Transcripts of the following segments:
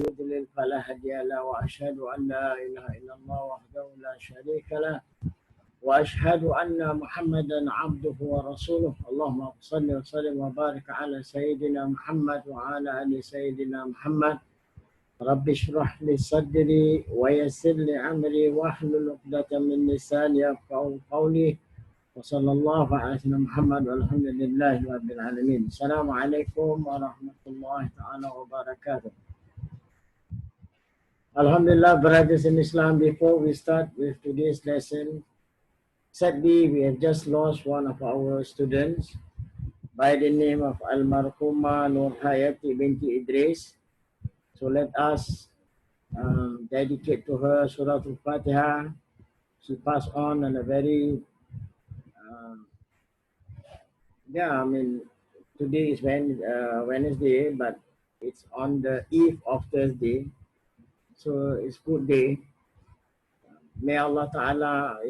يضلل فلا هادي له وأشهد أن لا إله إلا الله وحده لا شريك له وأشهد أن محمدا عبده ورسوله اللهم صل وسلم وبارك على سيدنا محمد وعلى آل سيدنا محمد رب اشرح لي صدري ويسر لي أمري واحلل عقدة من لساني يفقهوا قولي وصلى الله على سيدنا محمد والحمد لله رب العالمين. السلام عليكم ورحمة الله تعالى وبركاته. Alhamdulillah, brothers in Islam, before we start with today's lesson, sadly we have just lost one of our students by the name of Al-Marhuma Nur Hayati binti Idris. So let us dedicate to her Surah Al-Fatiha. She passed on a very today is Wednesday, but it's on the eve of Thursday, so it's good day. May Allah Ta'ala,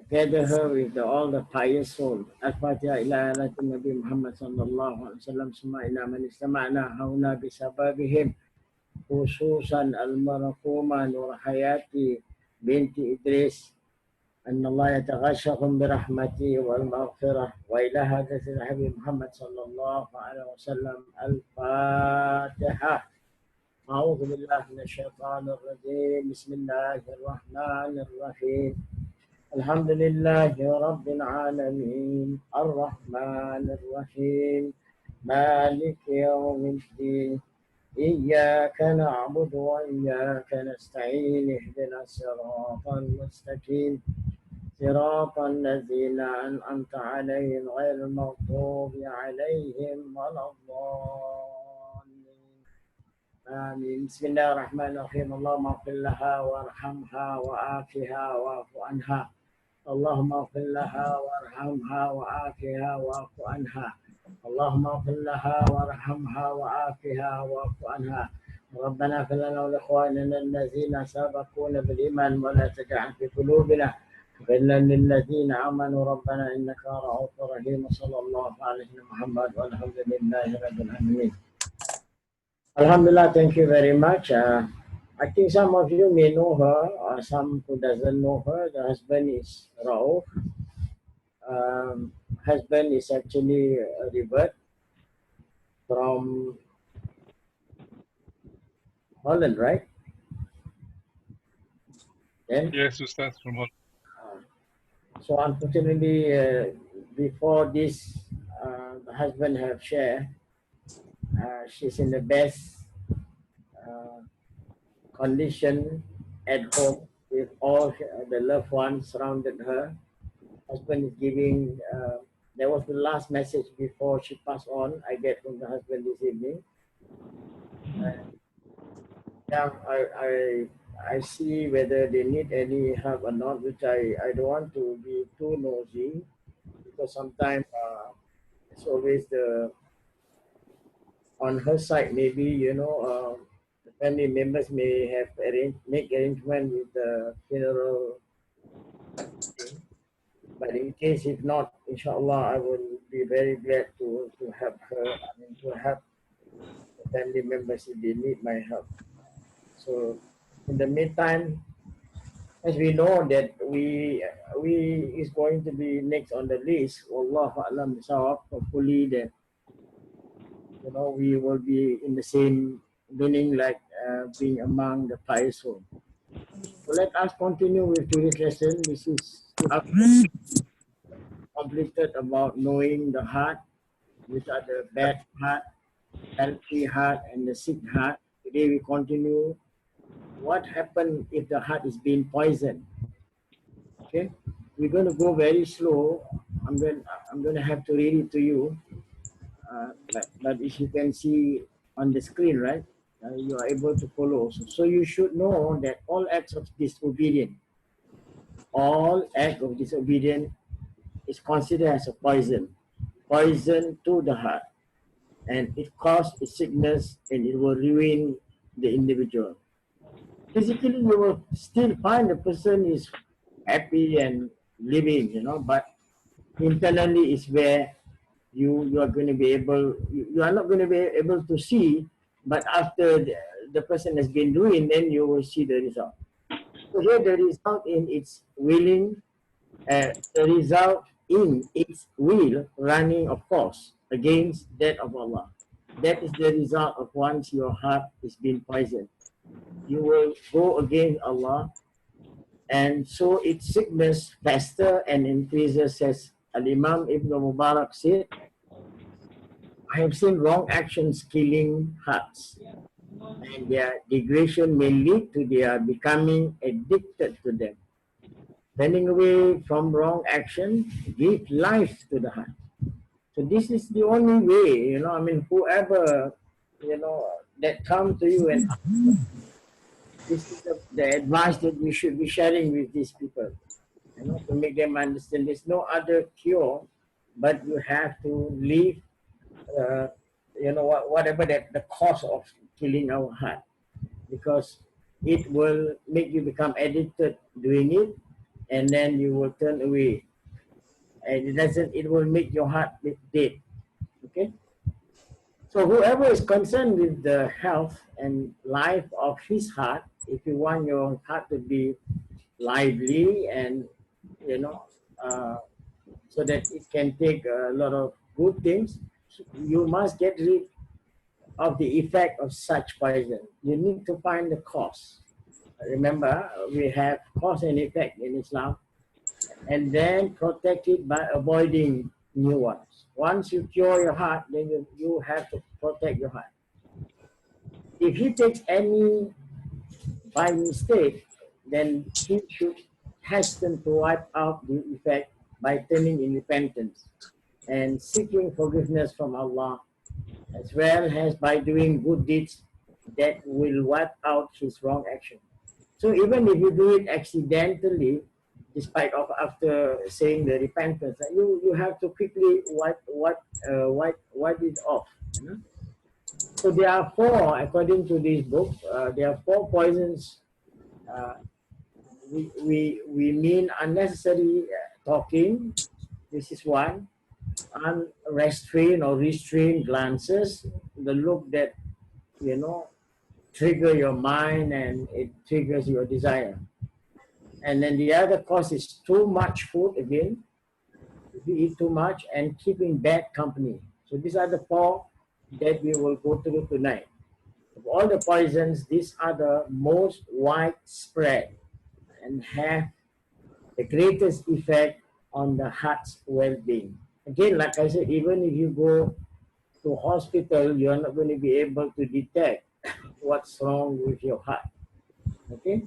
gather her with all the pious souls. Al-Fatiha ila Nabi Muhammad sallallahu alaihi wasallam. Summa ila man istama'na hauna bisababihim, khususan al-marhuma Nur Hayati binti Idris. أن الله يتغشهم برحمته والمغفرة وإلى هذا الحبيب محمد صلى الله عليه وسلم. الفاتحة. أعوذ بالله من الشيطان الرجيم. بسم الله الرحمن الرحيم. الحمد لله رب العالمين الرحمن الرحيم مالك يوم الدين إياك نعبد وإياك نستعين اهدنا الصراط المستقيم صراط الذين أنعمت عليهم غير المغضوب عليهم ولا الضالين آمين. بسم الله الرحمن الرحيم. اللهم اغفر لها وارحمها وعافها واعف عنها. اللهم اغفر لها وارحمها وعافها واعف عنها. اللهم اغفر لها وارحمها وعافها واعف عنها. ربنا اغفر لنا ولاخواننا الذين سبقونا بالايمان ولا تجعل في قلوبنا غلا للذين امنوا ربنا انك رؤوف رحيم. صلى الله عليه محمد والحمد لله رب العالمين. Alhamdulillah, thank you very much. I think some of you may know her, or some who doesn't know her. The husband is Rauf. Husband is actually a revert from Holland, right? Then? Yes, Ustaz, from Holland. So unfortunately, before this, the husband have shared. She's in the best condition at home with all the loved ones surrounded her. Husband is giving. That was the last message before she passed on. I get from the husband this evening. I see whether they need any help or not, which I don't want to be too nosy, because sometimes it's always on her side, maybe, the family members may have make arrangement with the funeral. But in case if not, inshallah, I will be very glad to help her, to help the family members if they need my help. So in the meantime, as we know that we is going to be next on the list, Wallahu a'lam bisawab, hopefully that we will be in the same meaning, like being among the pious soul. So let us continue with today's lesson. This is completed about knowing the heart, which are the bad heart, healthy heart, and the sick heart. Today we continue what happens if the heart is being poisoned. Okay, we're going to go very slow. I'm going to have to read it to you. But if you can see on the screen, right, you are able to follow also. So you should know that all acts of disobedience is considered as a poison to the heart, and it causes sickness and it will ruin the individual. Physically, you will still find the person is happy and living, but internally is where you are going to be able, you are not going to be able to see, but after the person has been doing, then you will see the result. So here the result in its willing, the result in its will running, of course, against that of Allah. That is the result of once your heart is being poisoned. You will go against Allah, and so its sickness faster and increases, as Al-Imam Ibn Mubarak said, I have seen wrong actions killing hearts, and their degradation may lead to their becoming addicted to them. Turning away from wrong action give life to the heart. So this is the only way, I mean, whoever, that come to you and this is the advice that we should be sharing with these people, to make them understand there's no other cure, but you have to leave, whatever that the cause of killing our heart, because it will make you become addicted doing it, and then you will turn away, and it will make your heart dead. Okay. So whoever is concerned with the health and life of his heart, if you want your heart to be lively and you know so that it can take a lot of good things, you must get rid of the effect of such poison. You need to find the cause. Remember, we have cause and effect in Islam, and then protect it by avoiding new ones. Once you cure your heart, then you have to protect your heart. If he takes any by mistake, then he should hasten to wipe out the effect by turning in repentance and seeking forgiveness from Allah, as well as by doing good deeds that will wipe out his wrong action. So even if you do it accidentally, despite of after saying the repentance, you have to quickly wipe it off. So there are four, according to this book, there are four poisons. Uh, we mean unnecessary talking. This is one. Unrestrained or restrained glances, the look that trigger your mind and it triggers your desire. And then the other cause is too much food again. If you eat too much, and keeping bad company. So these are the four that we will go through tonight. Of all the poisons, these are the most widespread and have the greatest effect on the heart's well-being. Again, like I said, even if you go to hospital, you're not going to be able to detect what's wrong with your heart. Okay?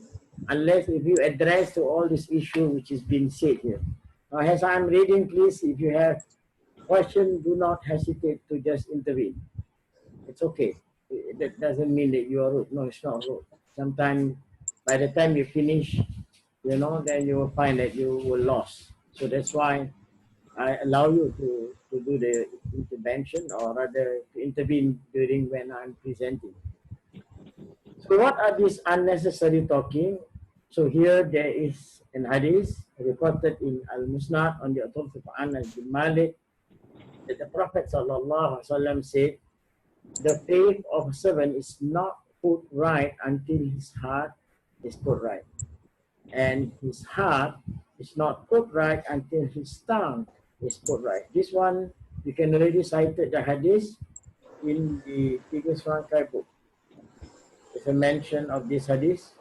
Unless if you address to all this issue which is being said here. Now, as I'm reading, please, if you have question, do not hesitate to just intervene. It's okay. That doesn't mean that you are rude. No, it's not rude. Sometimes, by the time you finish, then you will find that you were lost. So that's why I allow you to do the intervention, or rather to intervene during when I'm presenting. So what are these unnecessary talking? So here there is an hadith reported in Al-Musnad on the authority of Anas bin Malik that the Prophet ﷺ said, the faith of a servant is not put right until his heart is put right. And his heart is not put right until his tongue is put right. This one, you can already cite the hadith in the Tiga Surangkai book. There's a mention of this hadith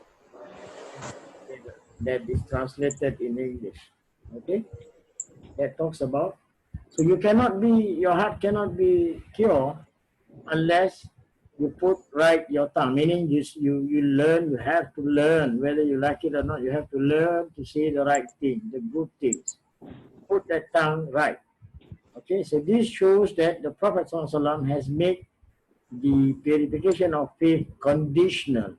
that is translated in English. Okay? That talks about, so you cannot be, your heart cannot be cured unless you put right your tongue, meaning you learn, you have to learn, whether you like it or not, you have to learn to say the right thing, the good things. Put that tongue right. Okay, so this shows that the Prophet ﷺ has made the purification of faith conditional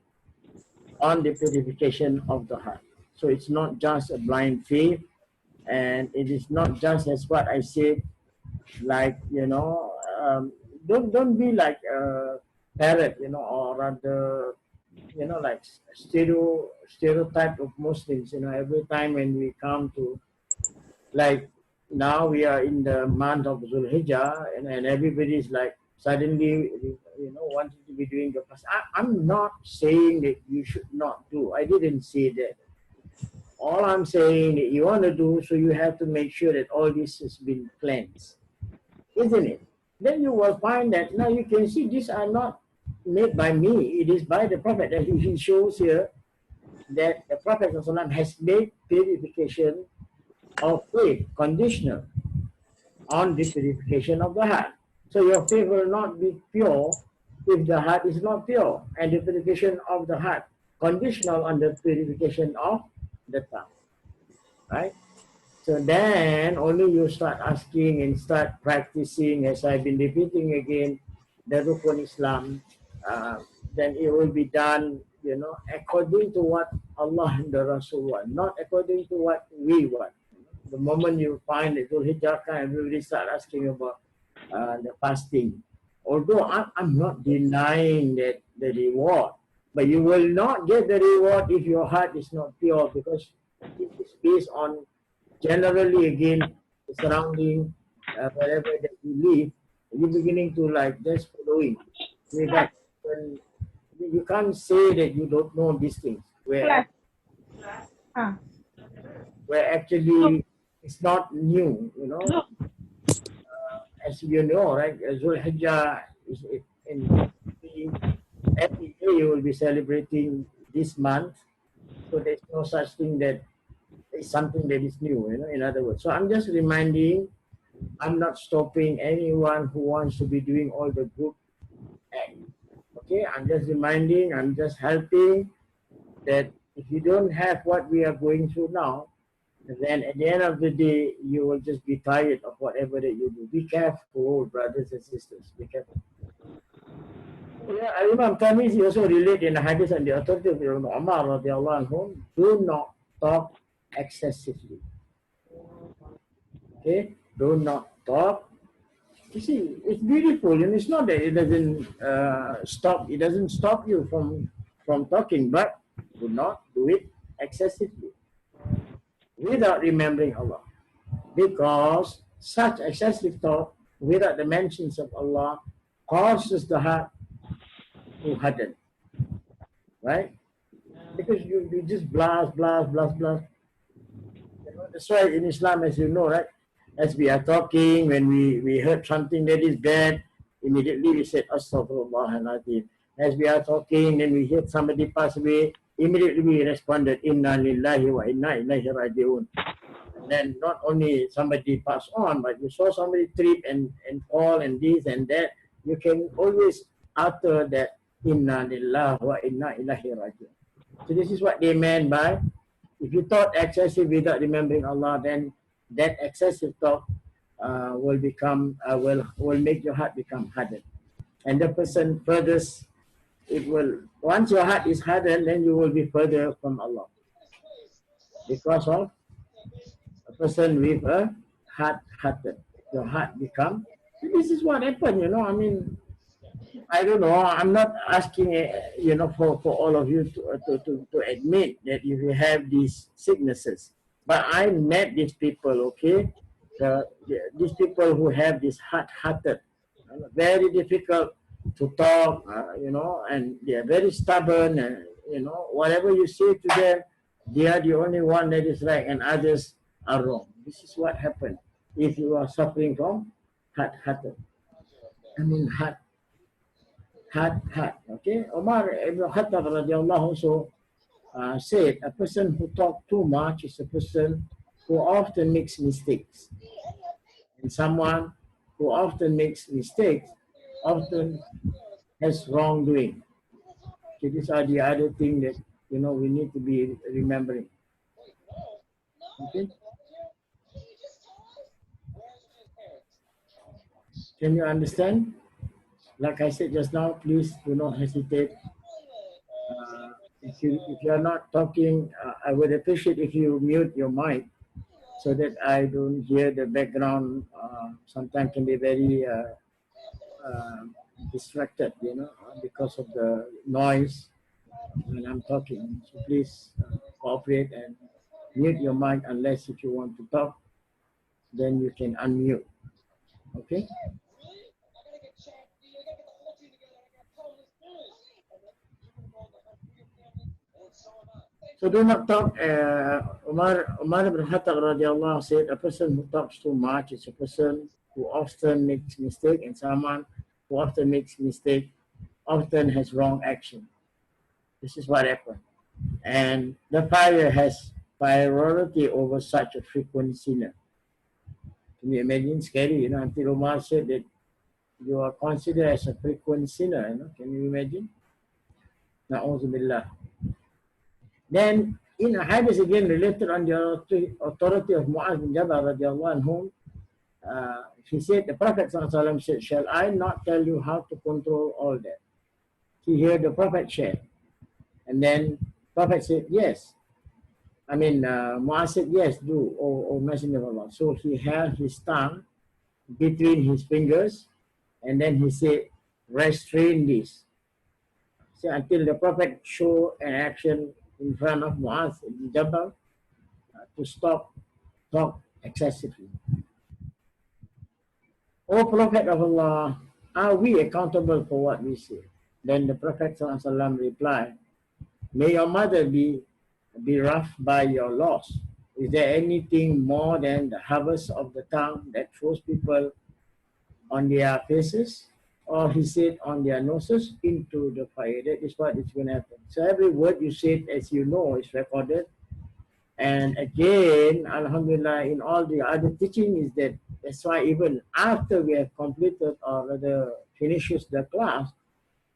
on the purification of the heart. So it's not just a blind faith, and it is not just as what I said, like, don't be like a parrot, or rather, like stereotype of Muslims, every time when we come to, like, now we are in the month of Zulhijjah, and everybody is like suddenly, wanting to be doing the fast. I'm not saying that you should not do. I didn't say that. All I'm saying that you want to do, so you have to make sure that all this has been cleansed, isn't it? Then you will find that now you can see these are not made by me. It is by the Prophet that he shows here that the Prophet ﷺ has made purification of faith conditional on the purification of the heart. So your faith will not be pure if the heart is not pure, and the purification of the heart conditional on the purification of the tongue, right? So then only you start asking and start practicing, as I've been repeating again, the Rukun Islam. Then it will be done, according to what Allah and the Rasul want, not according to what we want. The moment you find that Dhul Hijjah, everybody start asking about the fasting. Although I'm not denying that the reward, but you will not get the reward if your heart is not pure, because it is based on generally again the surrounding, wherever that you live, you're beginning to like just following without, when you can't say that you don't know these things, where actually it's not new, as you know, right? Zul Hijjah is in every day you will be celebrating this month, so there's no such thing that is something that is new, in other words. So I'm just reminding, I'm not stopping anyone who wants to be doing all the good act. Okay, I'm just reminding, I'm just helping that if you don't have what we are going through now, then at the end of the day, you will just be tired of whatever that you do. Be careful, brothers and sisters. Be careful. Yeah, Imam Tirmidhi also relate in the hadith and the authority of Umar radiallahu anhu, do not talk excessively. Okay, do not talk. You see, it's beautiful, and it's not that it doesn't stop. It doesn't stop you from talking, but do not do it excessively without remembering Allah, because such excessive talk without the mentions of Allah causes the heart to harden, right? Because you just blast. That's why in Islam, as you know, right? As we are talking, when we heard something that is bad, immediately we said, Astaghfirullahaladzim. As we are talking, then we heard somebody pass away, immediately we responded, Inna lillahi wa inna ilaihi raji'un. And then not only somebody pass on, but you saw somebody trip and fall and this and that, you can always utter that, Inna lillahi wa inna ilaihi raji'un. So this is what they meant by, if you thought excessive without remembering Allah, then that excessive talk will become will make your heart become hardened, and the person furthest it will. Once your heart is hardened, then you will be further from Allah, because of a person with a heart hardened. Your heart become. This is what happened, I mean, I don't know. I'm not asking, for all of you to admit that if you have these sicknesses. But I met these people, okay? These people who have this heart-hearted, very difficult to talk, and they are very stubborn. And, whatever you say to them, they are the only one that is right, and others are wrong. This is what happened if you are suffering from heart-hearted. I mean, heart. Okay, Umar ibn Khattab radiallahu also said, a person who talks too much is a person who often makes mistakes. And someone who often makes mistakes often has wrongdoing. Okay, these are the other things that, we need to be remembering. Okay? Can you understand? Like I said just now, please do not hesitate. If you are not talking, I would appreciate if you mute your mic so that I don't hear the background. Sometimes can be very distracted, because of the noise when I'm talking. So please cooperate and mute your mic unless if you want to talk. then you can unmute. Okay? So do not talk. Umar ibn Khattab radiallahu said, a person who talks too much is a person who often makes mistake, and someone who often makes mistake often has wrong action. This is what happened. And the fire has priority over such a frequent sinner. Can you imagine? Scary, until Umar said that you are considered as a frequent sinner, Can you imagine? Na'udzubillah. Then in a hadith again related on the authority of Mu'adh bin Jabal radiallahu anhu, he said, the Prophet ﷺ said, shall I not tell you how to control all that? He heard the Prophet said, and then Prophet said, yes. Mu'adh said, yes, do, O Messenger of Allah. So he held his tongue between his fingers, and then he said, restrain this. So until the Prophet showed an action in front of Mu'adh bin Jabal to stop talk excessively. O Prophet of Allah, are we accountable for what we say? Then the Prophet ﷺ replied, may your mother be rough by your loss. Is there anything more than the harvest of the tongue that throws people on their faces, or he said on their noses, into the fire? That is what is going to happen. So every word you said, as you know, is recorded. And again, alhamdulillah, in all the other teaching is that that's why even after we have completed or rather finishes the class,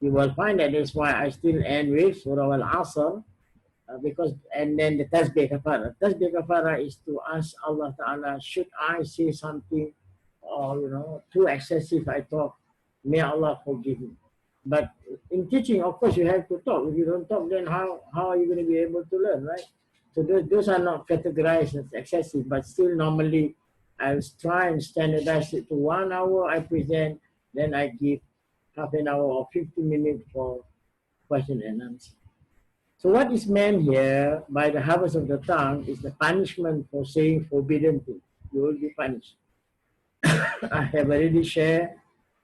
you will find that that's why I still end with Surah Al-Asr, because, and then the Tasbih Kafara. Tasbih Kafara is to ask Allah Ta'ala, should I say something or, too excessive I talk, may Allah forgive me. But in teaching, of course, you have to talk. If you don't talk, then how are you going to be able to learn, right? So those are not categorized as excessive, but still normally I'll try and standardize it to 1 hour I present, then I give half an hour or 50 minutes for question and answer. So what is meant here by the harvest of the tongue is the punishment for saying forbidden things. You will be punished. I have already shared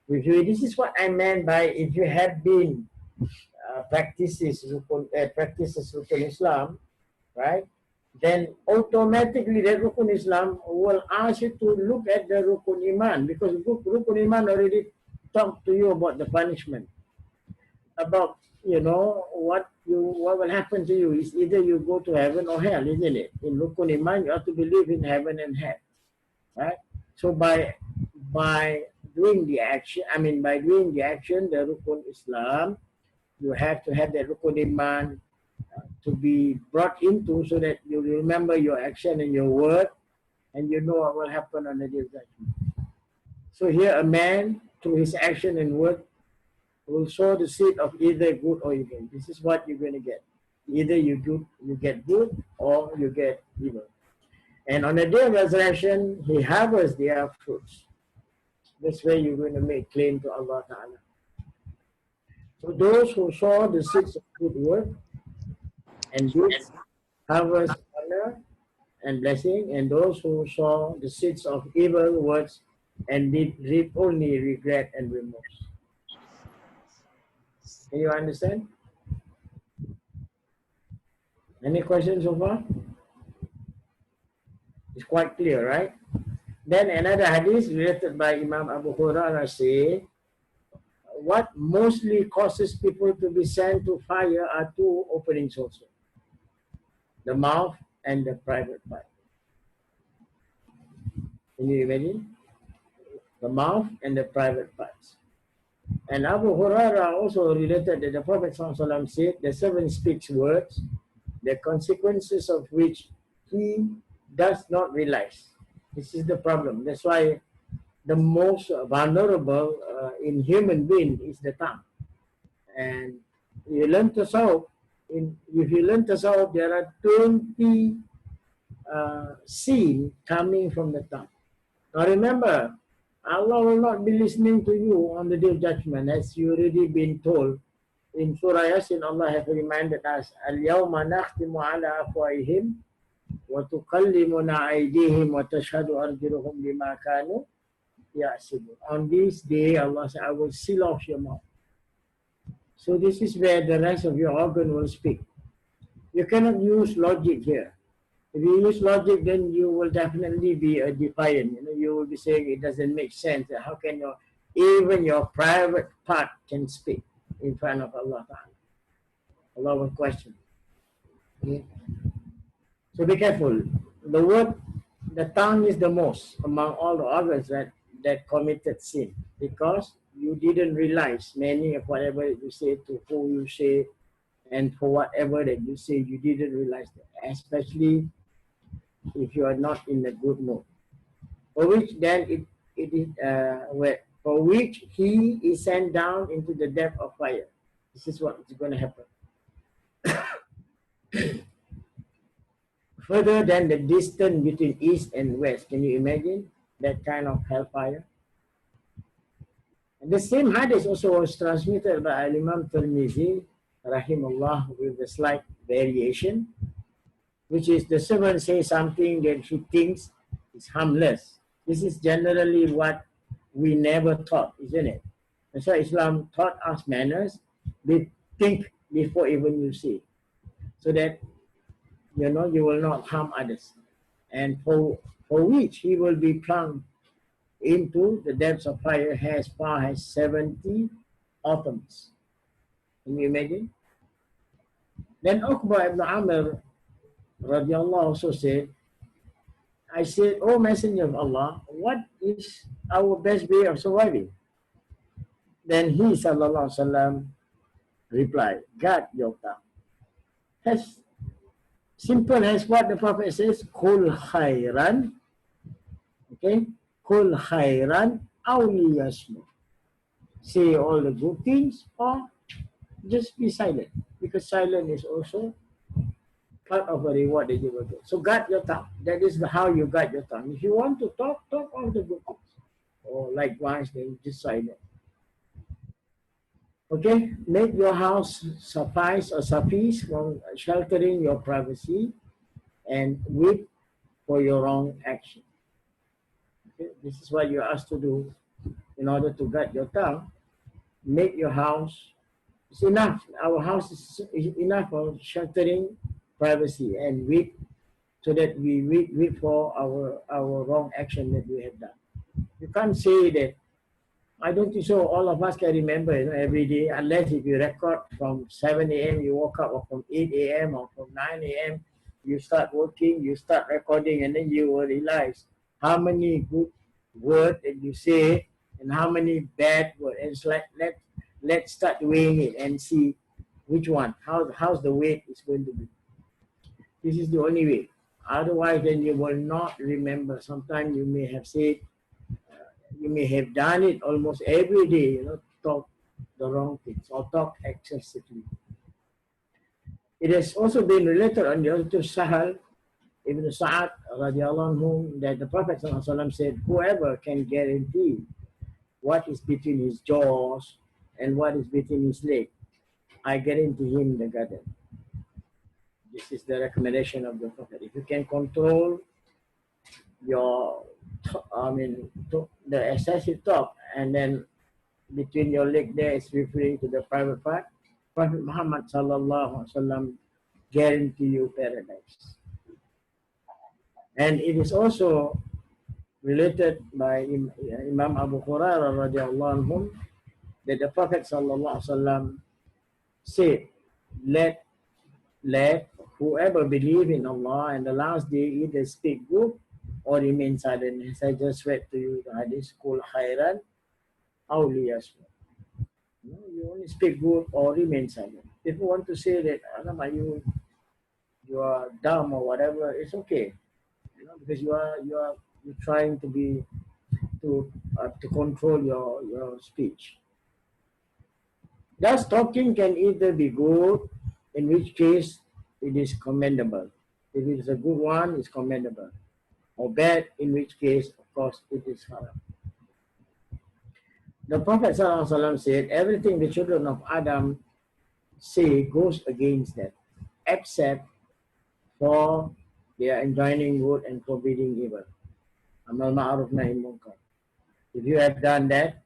with you. This is what I meant by if you have been practices Rukun Islam, right? Then automatically the Rukun Islam will ask you to look at the Rukun Iman, because Rukun Iman already talked to you about the punishment, about what will happen to you is either you go to heaven or hell, isn't it? In Rukun Iman, you have to believe in heaven and hell, right? So by doing the action, the Rukun Islam, you have to have the Rukun Iman to be brought into, so that you remember your action and your word, and you know what will happen on the day of judgment. So here a man, through his action and word, will sow the seed of either good or evil. This is what you're going to get. Either you get good or you get evil. And on the day of resurrection, he harvests their fruits. This way you're going to make claim to Allah Ta'ala. So those who sow the seeds of good word and deeds harvest honor and blessing, and those who sow the seeds of evil words and did reap only regret and remorse. Can you understand? Any questions so far? It's quite clear, right? Then another hadith related by Imam Abu Hurairah say, what mostly causes people to be sent to fire are two openings also: the mouth and the private part. Can you imagine? The mouth and the private parts. And Abu Hurairah also related that the Prophet ﷺ said, the servant speaks words, the consequences of which he does not realize. This is the problem. That's why the most vulnerable in human being is the tongue. And you learn tasawwuf. If you learn tasawwuf, there are 20 scenes coming from the tongue. Now remember, Allah will not be listening to you on the day of judgment, as you already been told. In Surah Yasin, Allah has reminded us, Al-yawma nakhtimu ala afwahihim وَتُكَلِّمُنَا أَيْدِيهِمْ وَتَشْهَدُ أَرْجُلُهُمْ بِمَا كَانُوا يَعْصِبُونَ. On this day, Allah said, I will seal off your mouth. So this is where the rest of your organ will speak. You cannot use logic here. If you use logic, then you will definitely be a defiant. You will be saying it doesn't make sense. How can even your private part can speak in front of Allah Ta'ala? Allah will question. Okay? So be careful. The tongue is the most among all the organs that committed sin, because you didn't realize many of whatever you say, to who you say, and for whatever that you say, you didn't realize that, especially if you are not in a good mood. For which then it is for which he is sent down into the depth of fire. This is what is going to happen. Further than the distance between east and west. Can you imagine that kind of hellfire? And the same hadith also was transmitted by Imam Tirmidhi, rahimahullah, with a slight variation, which is the servant says something that he thinks is harmless. This is generally what we never taught, isn't it? And so Islam taught us manners. We think before even you say, so that you will not harm others, and for which he will be plunged into the depths of fire as far as 70 autumns. Can you imagine? Then Uqba ibn Amr radiallahu also said, I said, O Messenger of Allah, what is our best way of surviving? Then he, sallallahu alaihi wasallam, replied, guard your tongue. As simple as what the Prophet says, Kul khairan, okay? Kul khairan awli yasmu. Say all the good things or just be silent, because silent is also part of a reward that you will get. So guard your tongue. That is how you guard your tongue. If you want to talk all the good things. Or likewise, then just silent. Okay, make your house suffice from sheltering your privacy, and weep for your wrong action. Okay? This is what you're asked to do in order to guard your tongue. Make your house, it's enough. Our house is enough for sheltering privacy, and weep so that we weep for our wrong action that we have done. You can't say that. I don't think so. All of us can remember every day, unless if you record from 7 a.m. you woke up, or from 8 a.m. or from 9 a.m. you start working, you start recording, and then you will realize how many good words that you say and how many bad words. And it's like, let's start weighing it and see which one, how's the weight is going to be. This is the only way. Otherwise, then you will not remember. Sometimes you may have said, you may have done it almost every day, talk the wrong things or talk excessively. It has also been related on the other to Sahal ibn Sa'ad radiallahu anhu, that the Prophet said, whoever can guarantee what is between his jaws and what is between his legs, I guarantee him the garden. This is the recommendation of the Prophet. If you can control your, the excessive talk, and then between your leg there is referring to the private part, Prophet Muhammad sallallahu alaihi wasallam guarantee you paradise. And it is also related by Imam Abu Hurairah radiallahu anhu that the Prophet sallallahu alaihi wasallam said, let whoever believe in Allah and the last day either speak good or remain silent. As I just read to you the hadith, Kul khairan aw liyasmut. You only speak good or remain silent. If you want to say that you are dumb or whatever, it's okay. Because you're trying to control your speech. Thus, talking can either be good, in which case it is commendable. If it is a good one, it's commendable. Or bad, in which case, of course, it is haram. The Prophet ﷺ said, everything the children of Adam say goes against them, except for They are enjoining good and forbidding evil. Amal ma'ruf nahi munkar. If you have done that,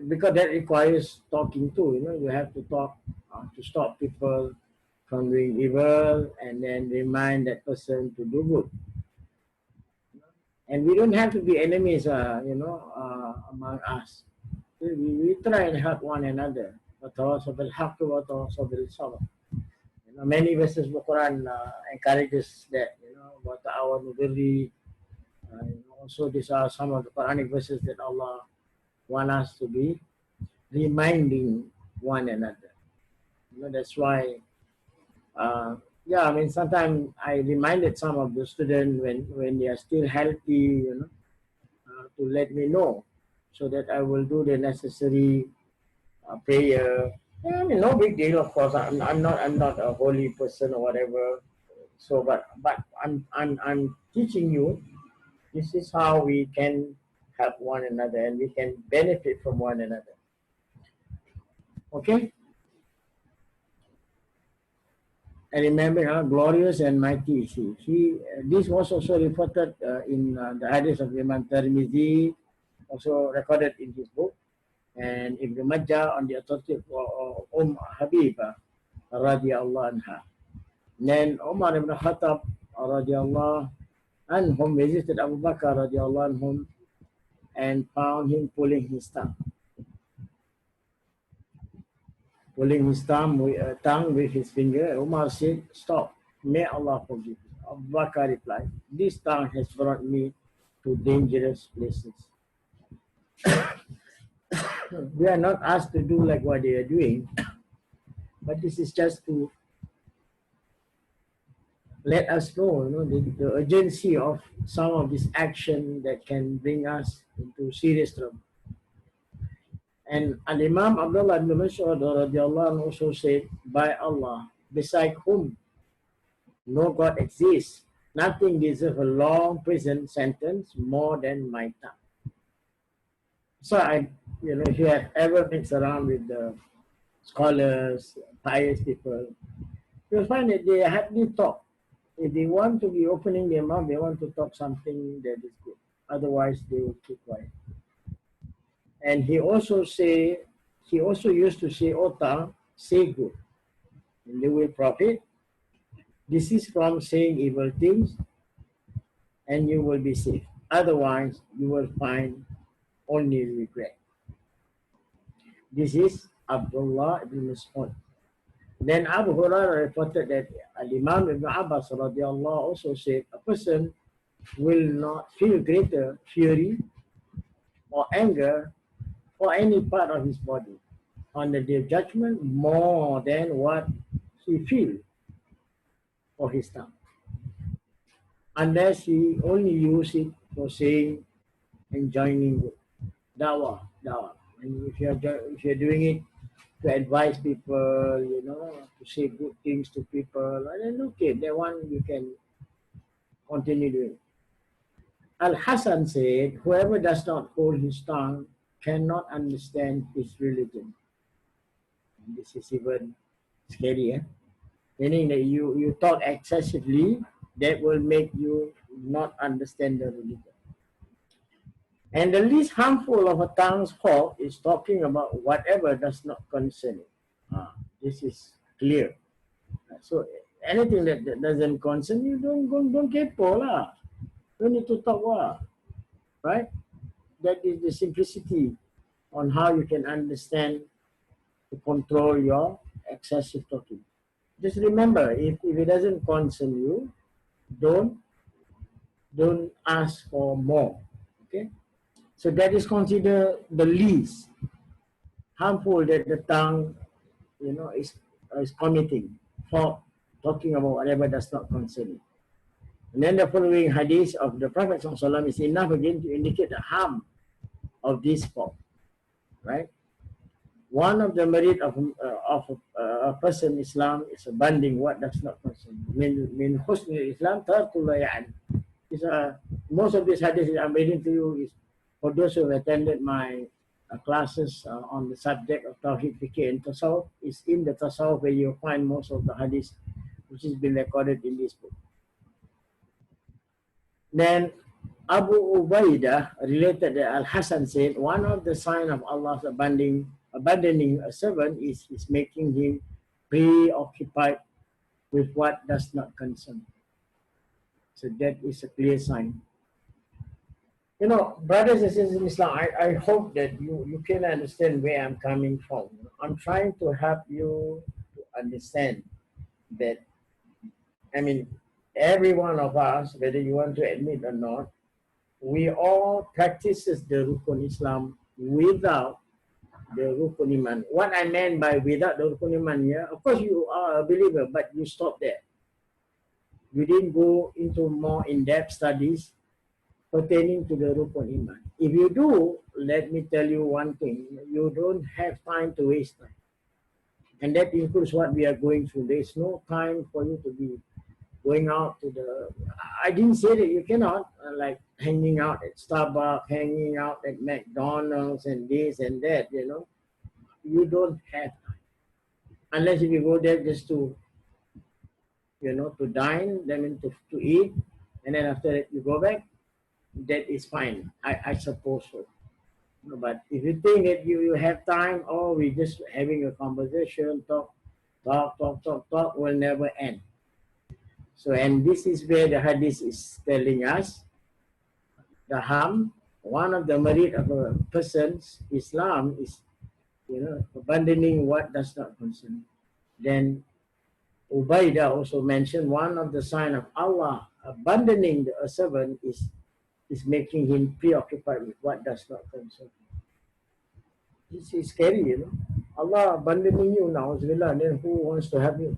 because that requires talking too, you have to talk to stop people from doing evil and then remind that person to do good. And we don't have to be enemies, among us. We try and help one another. Many verses of the Quran encourages that, about our birri. Also, these are some of the Quranic verses that Allah want us to be reminding one another. That's why, yeah, I mean, sometimes I reminded some of the students when they are still healthy, to let me know so that I will do the necessary prayer. Yeah, I mean, no big deal, of course. I'm not a holy person or whatever. So, but I'm teaching you. This is how we can help one another and we can benefit from one another. Okay? I remember how glorious and mighty is he. This was also reported in the hadith of Imam Tirmidhi, also recorded in his book, and Ibn Majah on the authority of Habibah radiallahu anha. Then Umar ibn Khattab radiallahu anhum visited Abu Bakr radiallahu anhum and found him pulling his tongue with his finger. Umar said, "Stop, may Allah forgive you." Abu Bakr replied, "This tongue has brought me to dangerous places." We are not asked to do like what they are doing, but this is just to let us know, the urgency of some of this action that can bring us into serious trouble. And Al-Imam Abdullah ibn Mas'ud radiallahu anhu also said, "By Allah, beside whom no God exists, nothing deserves a long prison sentence more than my tongue." So if you have ever mixed around with the scholars, pious people, you'll find that they hardly talk. If they want to be opening their mouth, they want to talk something that is good. Otherwise, they will keep quiet. And he also used to say, "O tongue, say good, and they will profit. This is from saying evil things, and you will be safe. Otherwise, you will find only regret." This is Abdullah ibn Mas'ud. Then Abu Hurairah reported that Imam Ibn Abbas radiallahu also said, "A person will not feel greater fury or anger for any part of his body on the day of judgment more than what he feels for his tongue, unless he only use it for saying and joining good. Dawah. And if you're doing it to advise people, to say good things to people, and then okay, that one you can continue doing. Al-Hasan said, "Whoever does not hold his tongue cannot understand his religion." And this is even scary, meaning that you talk excessively, that will make you not understand the religion. And the least harmful of a tongue's fault is talking about whatever does not concern it. This is clear. So anything that doesn't concern you, don't kepo lah. Don't need to talk lah, right? That is the simplicity on how you can understand to control your excessive talking. Just remember, if it doesn't concern you, don't ask for more. Okay, so that is considered the least harmful that the tongue, is committing for talking about whatever does not concern it. And then the following hadith of the Prophet ﷺ is enough again to indicate the harm of this fault, right? One of the merit of a person Islam is abandoning what does not concern. Min husni Islam tarkul la ya'ni. Most of these hadiths I'm reading to you is for those who have attended my classes on the subject of Tawheed, Fiqh and Tasawwuf. It's in the Tasawwuf where you find most of the hadiths which has been recorded in this book. Then Abu Ubaidah related that Al-Hasan said, one of the signs of Allah's abandoning a servant is making him preoccupied with what does not concern. So that is a clear sign. You know, brothers and sisters in Islam, I hope that you can understand where I'm coming from. I'm trying to help you to understand that, I mean, every one of us, whether you want to admit or not, we all practices the Rukun Islam without the Rukun Iman. What I meant by without the Rukun Iman, yeah, of course you are a believer, but you stop there. You didn't go into more in-depth studies pertaining to the Rukun Iman. If you do, let me tell you one thing, you don't have time to waste time. And that includes what we are going through. There's no time for you to be going out to the, I didn't say that you cannot, like hanging out at Starbucks, hanging out at McDonald's and this and that, you know. You don't have time. Unless if you go there just to, you know, to dine, then to eat, and then after that you go back, that is fine. I suppose so. But if you think that you have time, or we just having a conversation, talk, will never end. So, and this is where the hadith is telling us the harm. One of the merit of a person's Islam is, you know, abandoning what does not concern. Then Ubaidah also mentioned one of the sign of Allah abandoning a servant is making him preoccupied with what does not concern him. This is scary, you know. Allah abandoning you now, then who wants to have you?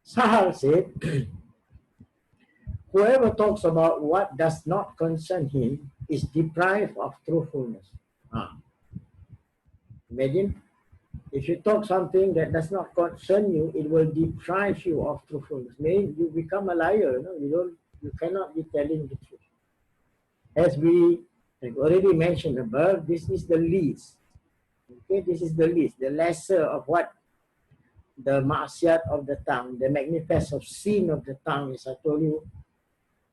Sahal said, whoever talks about what does not concern him is deprived of truthfulness. Imagine, if you talk something that does not concern you, it will deprive you of truthfulness. Meaning you become a liar. You cannot be telling the truth. As we have already mentioned above, this is the least. Okay, this is the least, the lesser of what the ma'asiyat of the tongue, the manifest of sin of the tongue, as I told you,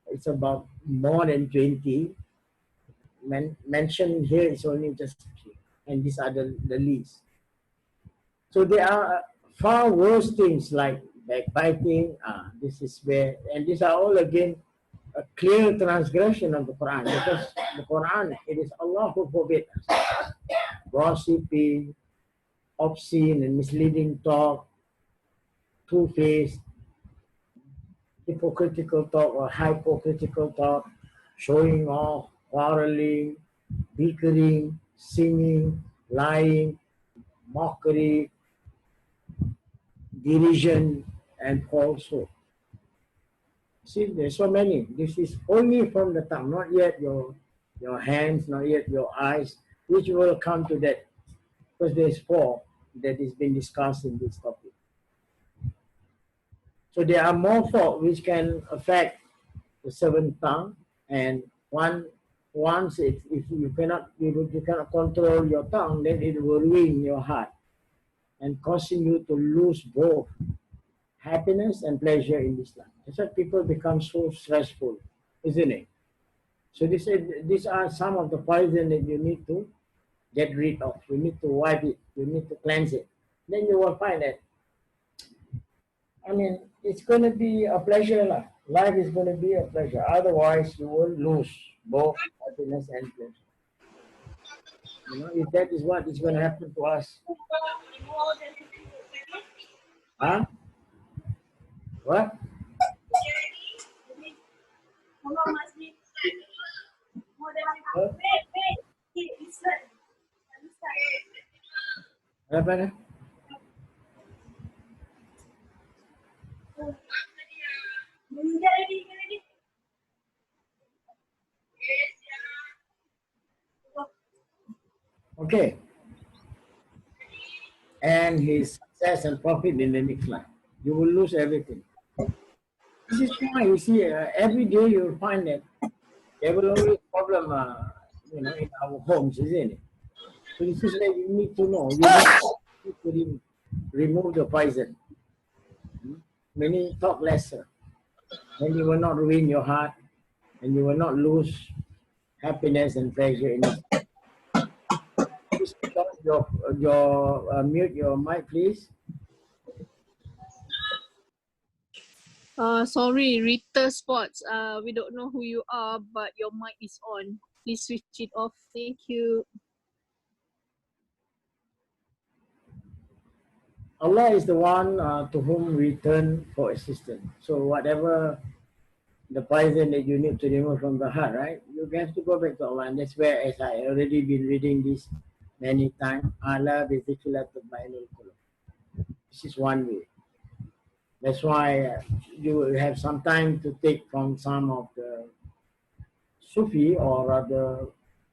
it's about more than 20. Mentioned here is only just a few, and these are the least. So there are far worse things like backbiting. This is where, and these are all again a clear transgression of the Quran, because the Quran, it is Allah who forbids us. Gossiping, obscene and misleading talk, two-faced, hypocritical talk or hypocritical talk, showing off, quarreling, bickering, singing, lying, mockery, derision, and falsehood. See, there's so many. This is only from the tongue, not yet your hands, not yet your eyes, which will come to that, because there's 4 that is being discussed in this topic. So there are more faults which can affect the 7th tongue, and once if you cannot control your tongue, then it will ruin your heart and causing you to lose both happiness and pleasure in this life. That's why people become so stressful, isn't it? So these are some of the poison that you need to get rid of. You need to wipe it. You need to cleanse it. Then you will find that, I mean, it's going to be a pleasure. Life is going to be a pleasure. Otherwise, you will lose both happiness and pleasure. You know, if that is what is going to happen to us. Huh? What? Apa? Okay. And his success and profit in the next life. You will lose everything. This is why you see every day you will find that there will always problem, in our homes, isn't it? So this is where you need to know. You need to remove the poison. Many talk lesser. then you will not ruin your heart and you will not lose happiness and pleasure in it. Please mute your mic, please. Sorry, Rita Sports. We don't know who you are, but your mic is on. Please switch it off. Thank you. Allah is the one to whom we turn for assistance. So whatever the poison that you need to remove from the heart, right? You have to go back to Allah, and that's where, as I already been reading this many times, Allah bizikrillah tatma'innul qulub. This is one way. That's why you will have some time to take from some of the Sufi, or rather,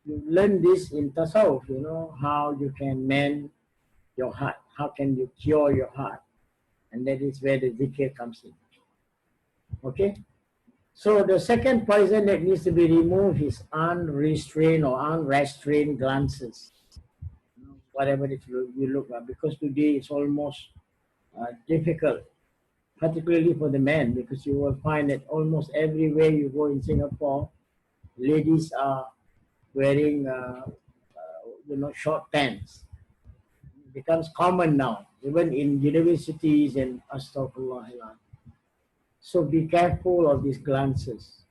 you learn this in Tasawwuf, you know, how you can mend your heart, how can you cure your heart, and that is where the zikr comes in. Okay? So the second poison that needs to be removed is unrestrained or unrestrained glances. Whatever it you look at, because today it's almost difficult, particularly for the men, because you will find that almost everywhere you go in Singapore, ladies are wearing, short pants. It becomes common now, even in universities and astaghfirullah. So be careful of these glances.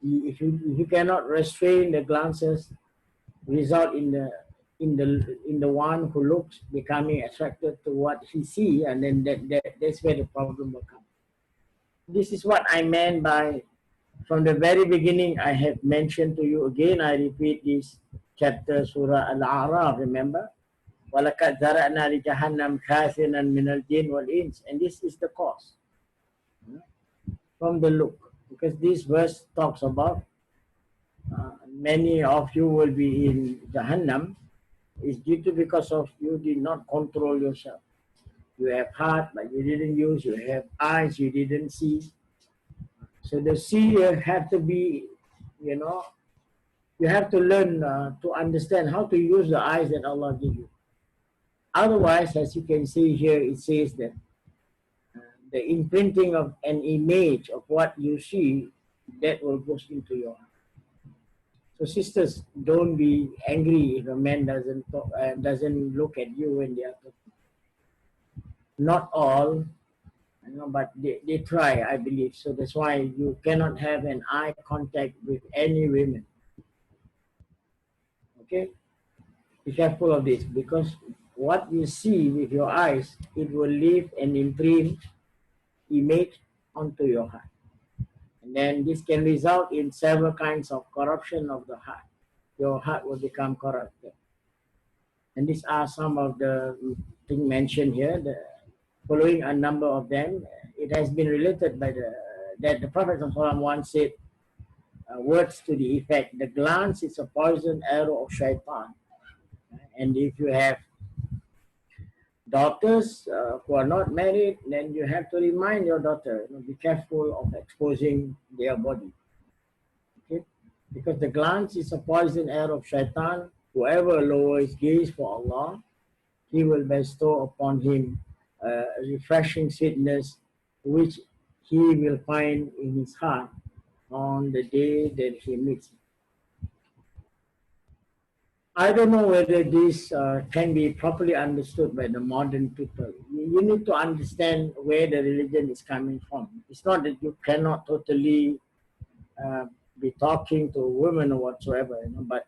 If you cannot restrain the glances, result in the one who looks becoming attracted to what he see, and then that's where the problem will come. This is what I meant by, from the very beginning, I have mentioned to you again. I repeat this chapter, Surah Al-A'raf. Remember, وَلَقَدْ ذَرَأْنَا لِجَهَنَّمَ كَثِيرًا مِنَ الْجِنِّ وَالْإِنسِ, and this is the cause from the look, because this verse talks about many of you will be in Jahannam is due to because of you did not control yourself. You have heart, but you didn't use. You have eyes, you didn't see. So the seer have to be, you have to learn to understand how to use the eyes that Allah gives you. Otherwise, as you can see here, it says that the imprinting of an image of what you see, that will go into your heart. So sisters, don't be angry if a man doesn't look at you when they are talking. Not all, but they try, I believe. So that's why you cannot have an eye contact with any women. Okay? Be careful of this, because what you see with your eyes, it will leave an imprint image onto your heart. And then this can result in several kinds of corruption of the heart. Your heart will become corrupted. And these are some of the things mentioned here. Following a number of them, it has been related by that the Prophet once said words to the effect, the glance is a poison arrow of shaitan. And if you have daughters who are not married, then you have to remind your daughter, be careful of exposing their body. Okay? Because the glance is a poison arrow of shaitan. Whoever lowers gaze for Allah, He will bestow upon him refreshing sweetness, which he will find in his heart on the day that he meets him. I don't know whether this can be properly understood by the modern people. You need to understand where the religion is coming from. It's not that you cannot totally be talking to women or whatsoever, but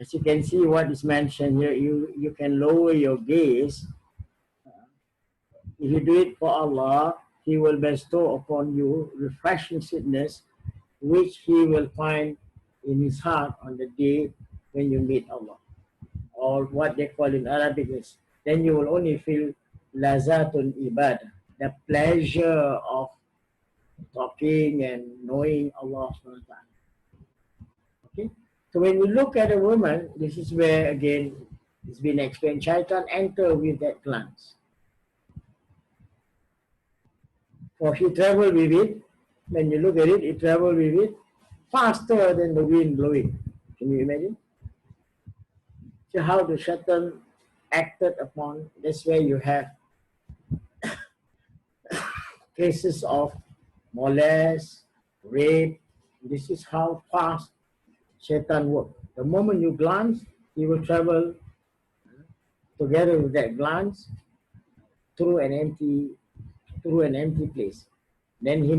as you can see what is mentioned here, you can lower your gaze. If you do it for Allah, He will bestow upon you refreshing sweetness, which He will find in His heart on the day when you meet Allah, or what they call in Arabic is, then you will only feel lazatul ibadah, the pleasure of talking and knowing Allah subhanahu wa ta'ala. Okay? So when you look at a woman, this is where again it's been explained, shaitan enter with that glance. For he travel with it, when you look at it, it travel with it faster than the wind blowing. Can you imagine? So how the shaitan acted upon, that's where you have cases of molest, rape. This is how fast Shaitan works. The moment you glance, he will travel together with that glance through an empty place. Then he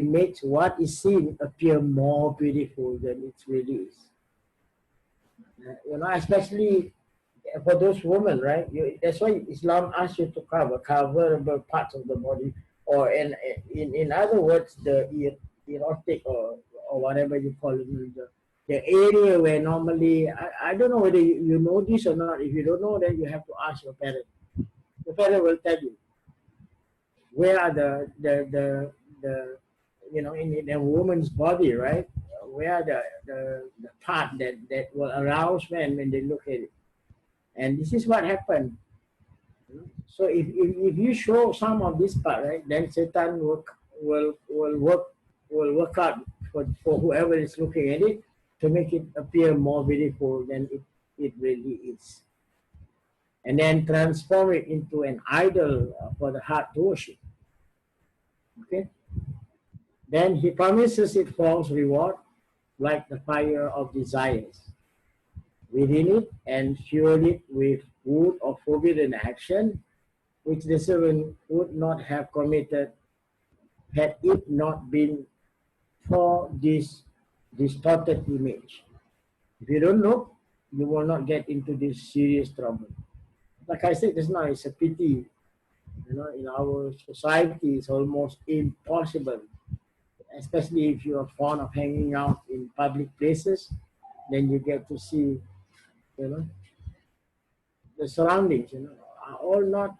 makes what is seen appear more beautiful than it really is. Especially for those women, right? That's why Islam asks you to coverable parts of the body, or in other words, the erotic or whatever you call it, the area where normally I don't know whether you know this or not. If you don't know, then you have to ask your parent. The parent will tell you where are the in a woman's body, right? Where the part that will arouse men when they look at it. And this is what happened. So if you show some of this part, right, then Satan will work out for whoever is looking at it to make it appear more beautiful than it really is. And then transform it into an idol for the heart to worship. Okay? Then he promises it false reward like the fire of desires within it, and fuel it with wood of forbidden action, which the servant would not have committed had it not been for this distorted image. If you don't look, you will not get into this serious trouble. Like I said just now, it's a pity. In our society, it's almost impossible, especially if you are fond of hanging out in public places. Then you get to see, you know, the surroundings. Are all not.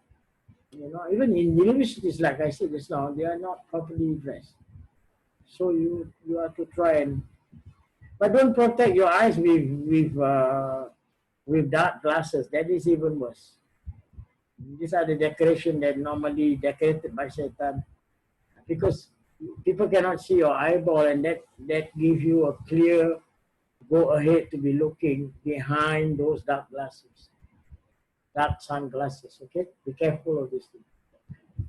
Even in universities, like I said just now, they are not properly dressed. So you have to try but don't protect your eyes with dark glasses. That is even worse. These are the decoration that normally decorated by Satan, because people cannot see your eyeball, and that gives you a clear go ahead to be looking behind those dark glasses, dark sunglasses. Okay, be careful of this thing.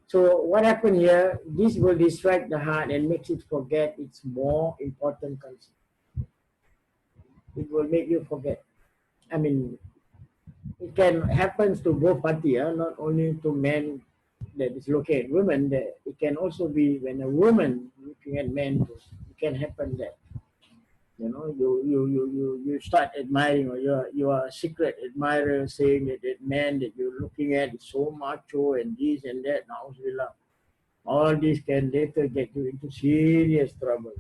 So what happened here? This will distract the heart and makes it forget its more important concept. It will make you forget. I mean, it can happen to both parties, not only to men that is looking at women. That it can also be when a woman looking at men. It can happen that you start admiring, or you are a secret admirer, saying that man that you're looking at is so macho and this and that. Now, all this can later get you into serious trouble.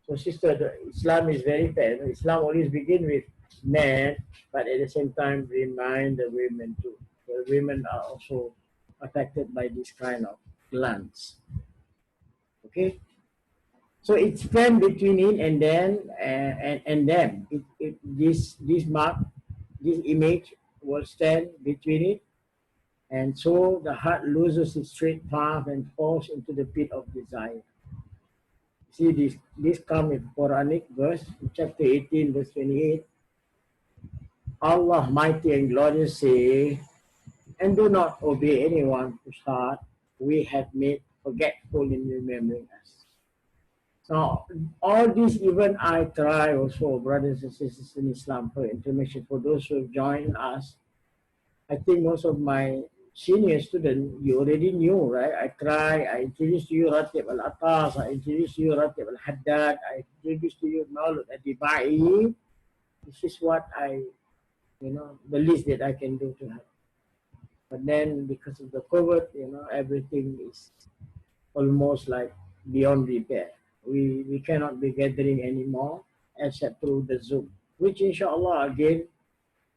So, sister, Islam is very fair. Islam always begin with men, but at the same time remind the women too. The women are also affected by this kind of glance. Okay, so it's stand between it and then and them. This mark, this image will stand between it, and so the heart loses its straight path and falls into the pit of desire. See this come in Quranic verse, chapter 18, verse 28. Allah mighty and glorious say, and do not obey anyone whose heart we have made forgetful in remembering us. So all this, even I try also, brothers and sisters in Islam, for information for those who have joined us. I think most of my senior students, you already knew, right? I introduced to you Ratib al-Atas, I introduced to you Ratib al-Haddad, I introduced to you Maulud al-Dibai. This is what the least that I can do to help. But then because of the COVID, everything is almost like beyond repair. We cannot be gathering anymore except through the Zoom, which inshallah again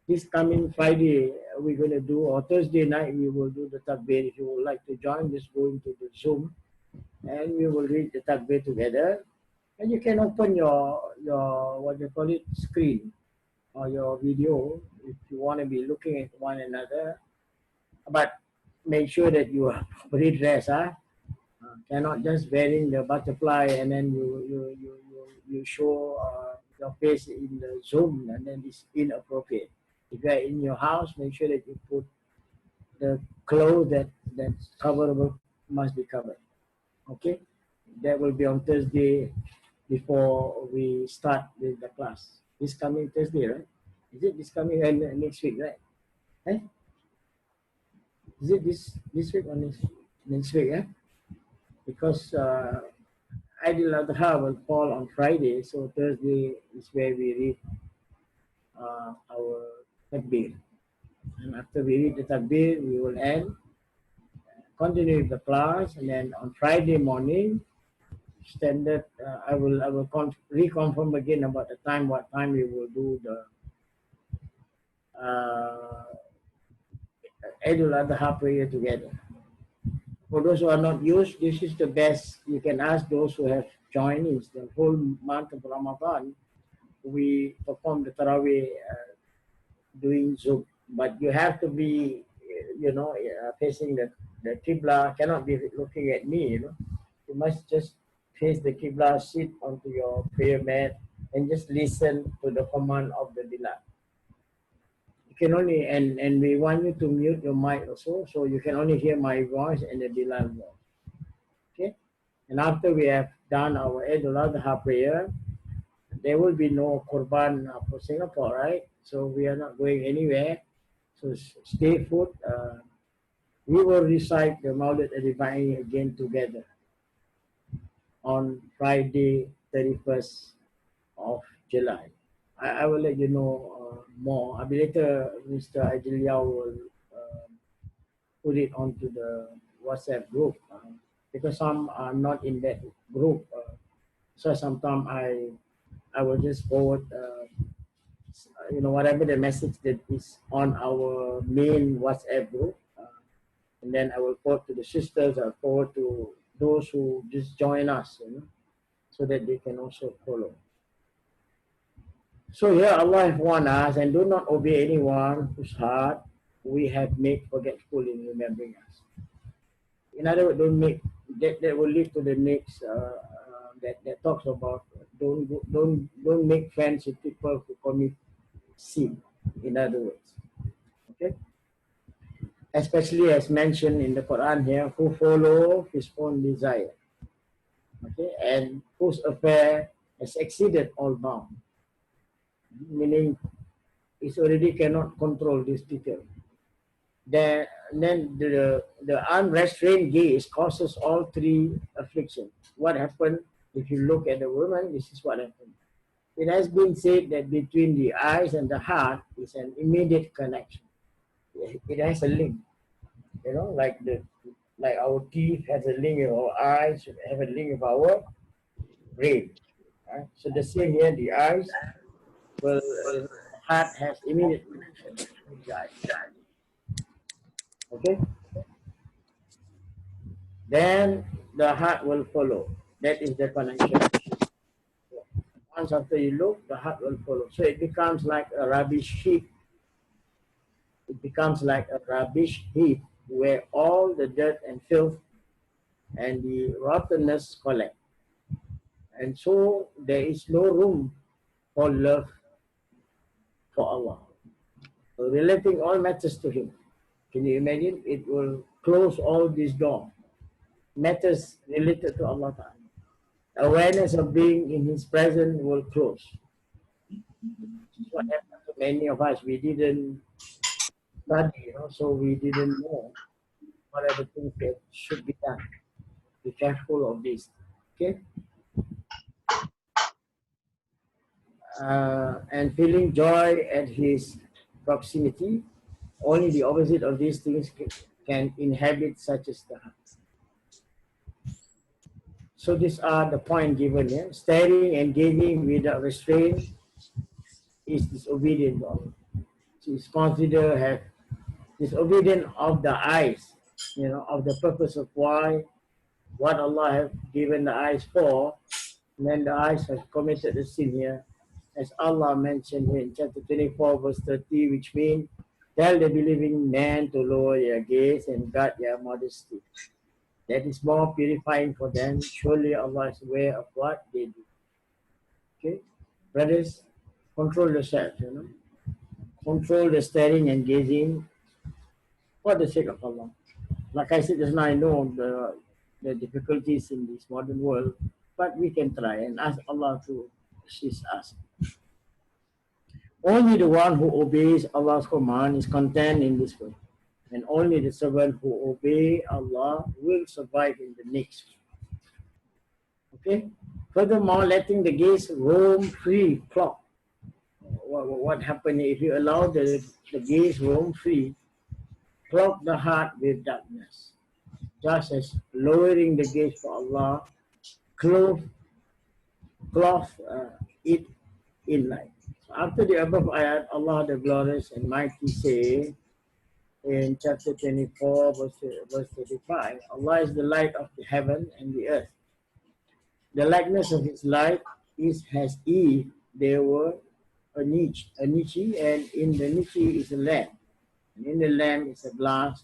this coming Friday we're going to do, or Thursday night we will do the takbir. If you would like to join, just go into the Zoom and we will read the takbir together. And you can open your what you call it, screen or your video if you want to be looking at one another. But make sure that you are properly dressed, cannot just wearing the butterfly and then you show your face in the Zoom, and then it's inappropriate. If you are in your house, make sure that you put the clothes that's coverable must be covered. Okay, that will be on Thursday before we start with the class. This coming Thursday, right? Is it this coming and next week, right? Eh? Is it this week or next week? Yeah, because Idul Adha will fall on Friday, so Thursday is where we read our takbir. And after we read the takbir, we will end, continue with the class, and then on Friday morning, standard, I will reconfirm again about the time, what time we will do the Idul Adha prayer together. For those who are not used, this is the best. You can ask those who have joined. Is the whole month of Ramadan, we perform the Tarawih doing Zoom, but you have to be, facing the Qibla, cannot be looking at me, You must just face the Qibla, sit onto your prayer mat, and just listen to the command of the Bilal. You can only, and we want you to mute your mic also, so you can only hear my voice and the Bilal voice. Okay? And after we have done our Eid al-Adha prayer, there will be no Qurban for Singapore, right? So we are not going anywhere. So stay put. We will recite the Maulid al-Ribai again together on Friday, 31st of July. I will let you know more. Later, Mr. Ajiliao will put it onto the WhatsApp group because some are not in that group. So sometimes I will just forward whatever the message that is on our main WhatsApp group, and then I will forward to the sisters. I'll forward to those who just join us, so that they can also follow. So here Allah has warned us, and do not obey anyone whose heart we have made forgetful in remembering us. In other words, don't make that will lead to the next that talks about don't make friends with people who commit sin. In other words, okay, especially as mentioned in the Quran here, who follow his own desire, okay, and whose affair has exceeded all bound, meaning it already cannot control this detail. Then the unrestrained gaze causes all three afflictions. What happened if you look at the woman? This is what happened. It has been said that between the eyes and the heart is an immediate connection. It has a link, like our teeth has a link with our eyes, have a link with our brain. Right? So the same here, the eyes, well, the heart has immediate connection with the eyes. Okay? Then the heart will follow. That is the connection. Once after you look, the heart will follow. So it becomes like a rubbish heap. It becomes like a rubbish heap where all the dirt and filth and the rottenness collect. And so there is no room for love for Allah. So relating all matters to Him. Can you imagine? It will close all these doors. Matters related to Allah Ta'ala. Awareness of being in His presence will close. What happened to many of us? We didn't study, so we didn't know what are the things that should be done. Be careful of this. Okay? And feeling joy at His proximity, only the opposite of these things can inhabit such as the heart. So these are the point given here. Staring and gazing without restraint is disobedient to Allah. So it's considered have disobedient of the eyes, of the purpose of what Allah have given the eyes for, and then the eyes have committed the sin here, as Allah mentioned here in chapter 24, verse 30, which means, tell the believing man to lower their gaze and guard their modesty. That is more purifying for them. Surely Allah is aware of what they do. Okay? Brothers, control yourself, Control the staring and gazing for the sake of Allah. Like I said just now, I know the difficulties in this modern world, but we can try and ask Allah to assist us. Only the one who obeys Allah's command is content in this world, and only the servant who obey Allah will survive in the next. Okay. Furthermore, letting the gaze roam free, clock. What happened if you allow the gaze roam free, cloak the heart with darkness, just as lowering the gaze for Allah clothe it in light. So after the above ayat, Allah the Glorious and Mighty say in chapter 24, verse 35, Allah is the light of the heaven and the earth. The likeness of His light is as if there were a niche, and in the niche is a lamp, and in the lamp is a glass,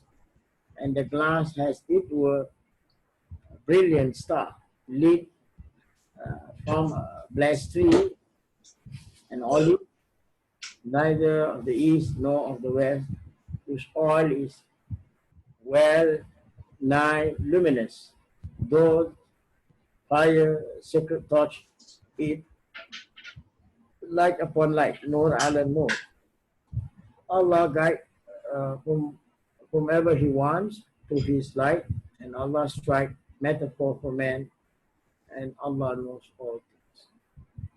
and the glass has it were a brilliant star lit from a blessed tree, and olive, neither of the east nor of the west, whose oil is well nigh luminous, though fire sacred torch it light upon light, nor Alan more. Allah guide whomever He wants to His light, and Allah strike metaphor for man, and Allah knows all things.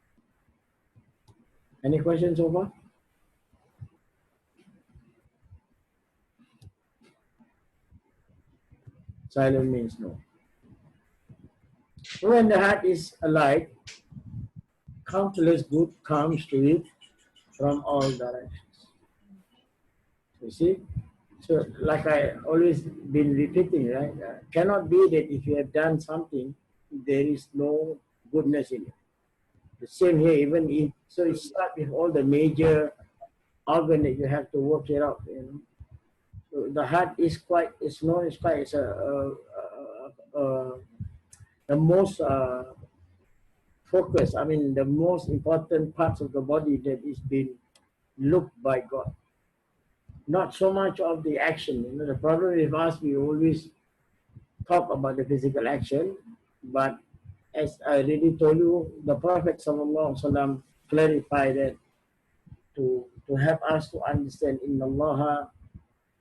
Any questions so far? Silent means no. So when the heart is alight, countless good comes to it from all directions. You see? So like I always been repeating, right? Cannot be that if you have done something, there is no goodness in it. The same here, even if, so it starts with all the major organ that you have to work it out, you know. So the heart is quite, it's known as quite, it's the most focus, I mean, the most important parts of the body that is being looked by God. Not so much of the action. You know, the problem with us, we always talk about the physical action, but as I already told you, the Prophet ﷺ clarified that to help us to understand, Inna Allah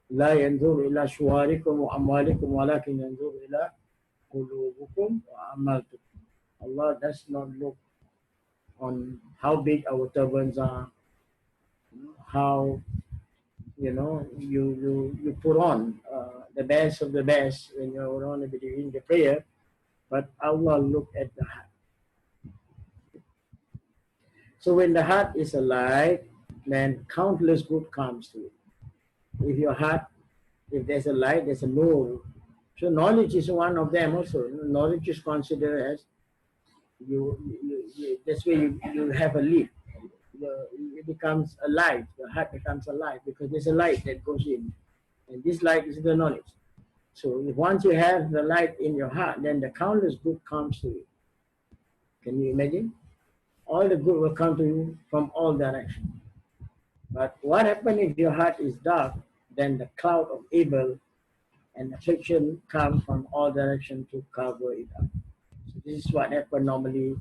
la yanzur ila shuwarikum wa amwalikum walakin yanzur ila qulubukum wa amaltukum. Allah does not look on how big our turbans are, how you put on the best of the best when you're on in the prayer, but Allah look at the heart. So when the heart is alive, then countless good comes to it. If your heart, if there's a light, there's a nur. So knowledge is one of them also. Knowledge is considered as that's where you have a leap. It becomes alive. The heart becomes alive because there's a light that goes in, and this light is the knowledge. So if once you have the light in your heart, then the countless good comes to you. Can you imagine? All the good will come to you from all directions. But what happens if your heart is dark? Then the cloud of evil and affliction come from all directions to cover it up. So this is what happens normally.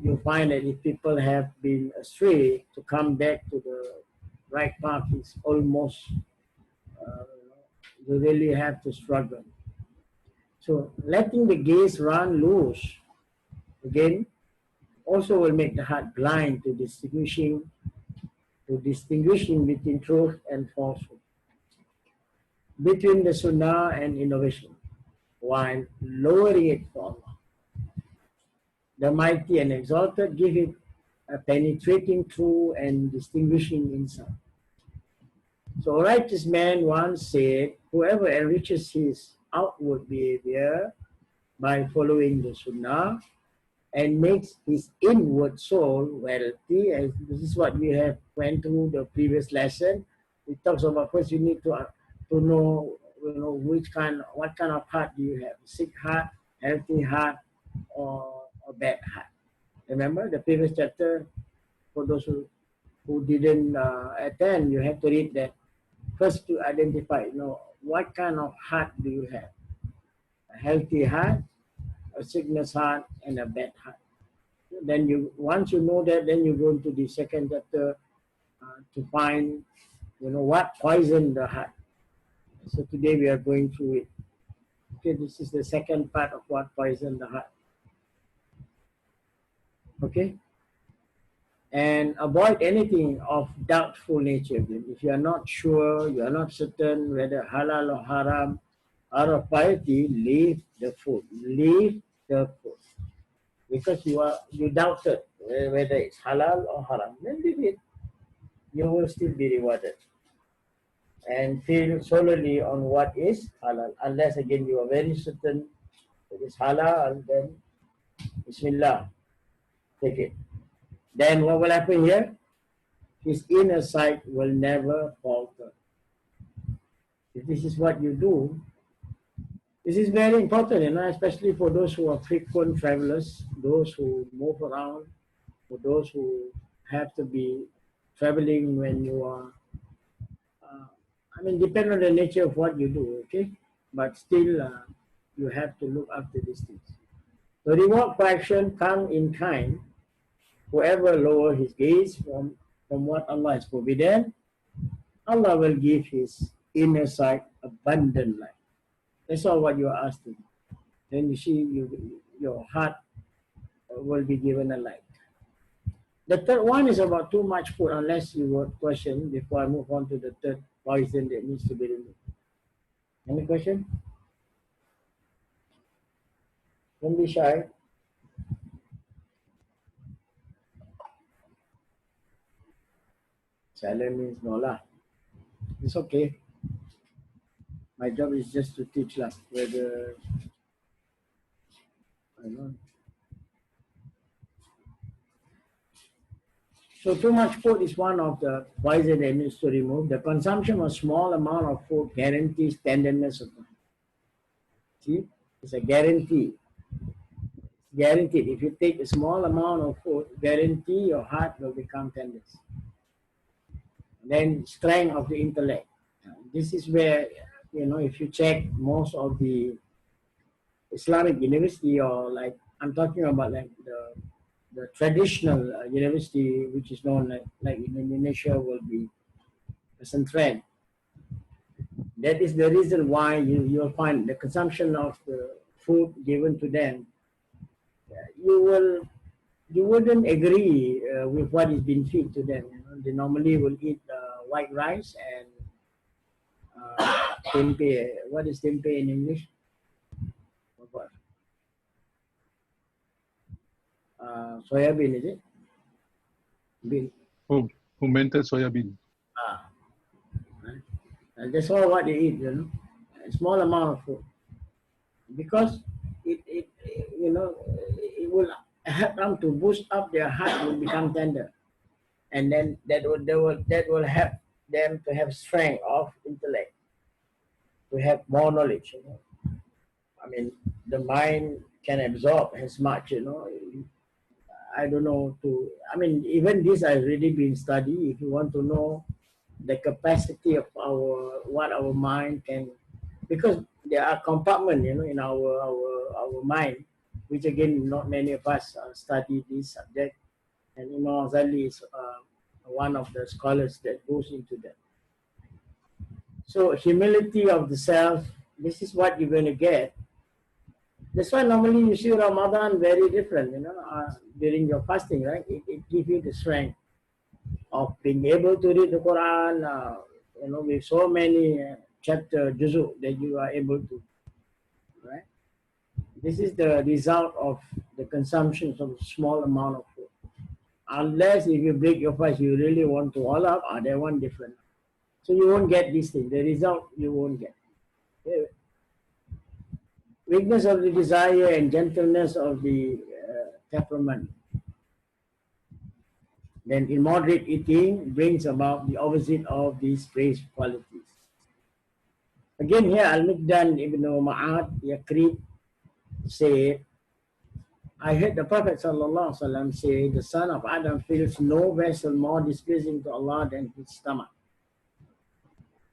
You find that if people have been astray, to come back to the right path is almost, you really have to struggle. So letting the gaze run loose, again, also will make the heart blind to distinguishing between truth and falsehood, between the sunnah and innovation, while lowering it for Allah. The mighty and exalted give it a penetrating true and distinguishing insight. So a righteous man once said, whoever enriches his outward behavior by following the sunnah and makes his inward soul wealthy, as this is what we have went through the previous lesson. It talks about first you need to know, what kind of heart do you have, sick heart, healthy heart, or bad heart. Remember the previous chapter? For those who didn't attend, you have to read that first to identify, what kind of heart do you have? a healthy heart, a sickness heart, and a bad heart. Then once you know that, then you go into the second chapter to find, what poisoned the heart. So today we are going through it. Okay, this is the second part of what poisoned the heart. Okay, and avoid anything of doubtful nature. If you are not sure, you are not certain whether halal or haram, out of piety, leave the food. Leave the food. Because you doubted whether it's halal or haram. Then leave it. You will still be rewarded. And feel solely on what is halal. Unless again you are very certain it is halal, then Bismillah, take it. Then what will happen here? His inner sight will never falter. If this is what you do, this is very important, especially for those who are frequent travelers, those who move around, for those who have to be traveling when you are, depend on the nature of what you do, okay? But still, you have to look after these things. The reward for action come in kind. Whoever lower his gaze from what Allah has forbidden, Allah will give his inner sight abundant light. That's all what you are asking. Then you see your heart will be given a light. The third one is about too much food, unless you would question before I move on to the third poison that needs to be removed. Any question? Don't be shy. Silent means no lah. It's okay. My job is just to teach lah. Whether I know. So too much food is one of the poison that needs to remove. The consumption of small amount of food guarantees tenderness of the heart. See, it's a guarantee. It's guaranteed. If you take a small amount of food, guarantee your heart will become tender. Then strength of the intellect. This is where, if you check most of the Islamic university, or like I'm talking about like the traditional university, which is known like in Indonesia, will be pesantren. That is the reason why you'll find the consumption of the food given to them. You wouldn't agree with what is being fed to them. They normally will eat white rice and tempeh. What is tempeh in English? Soya bean, is it? Bean. Oh, fermented soya bean. That's all what they eat, a small amount of food. Because it will help them to boost up their heart, will become tender. And then that will help them to have strength of intellect, to have more knowledge. The mind can absorb as much, I don't know even this has already been studied. If you want to know the capacity of what our mind can, because there are compartments, in our mind, which again, not many of us study this subject. And Imam Ghazali is one of the scholars that goes into that. So humility of the self, this is what you're going to get. That's why normally you see Ramadan very different, during your fasting, right? It gives you the strength of being able to read the Quran, with so many chapter juzu that you are able to, right? This is the result of the consumption of a small amount of food. Unless if you break your fast, you really want to all up, they want different. So you won't get this thing. The result you won't get. Weakness of the desire and gentleness of the temperament. Then immoderate eating brings about the opposite of these praised qualities. Again here, Al-Miqdan ibn Ma'ad Yakrid said, I heard the Prophet ﷺ say, the son of Adam fills no vessel more displeasing to Allah than his stomach.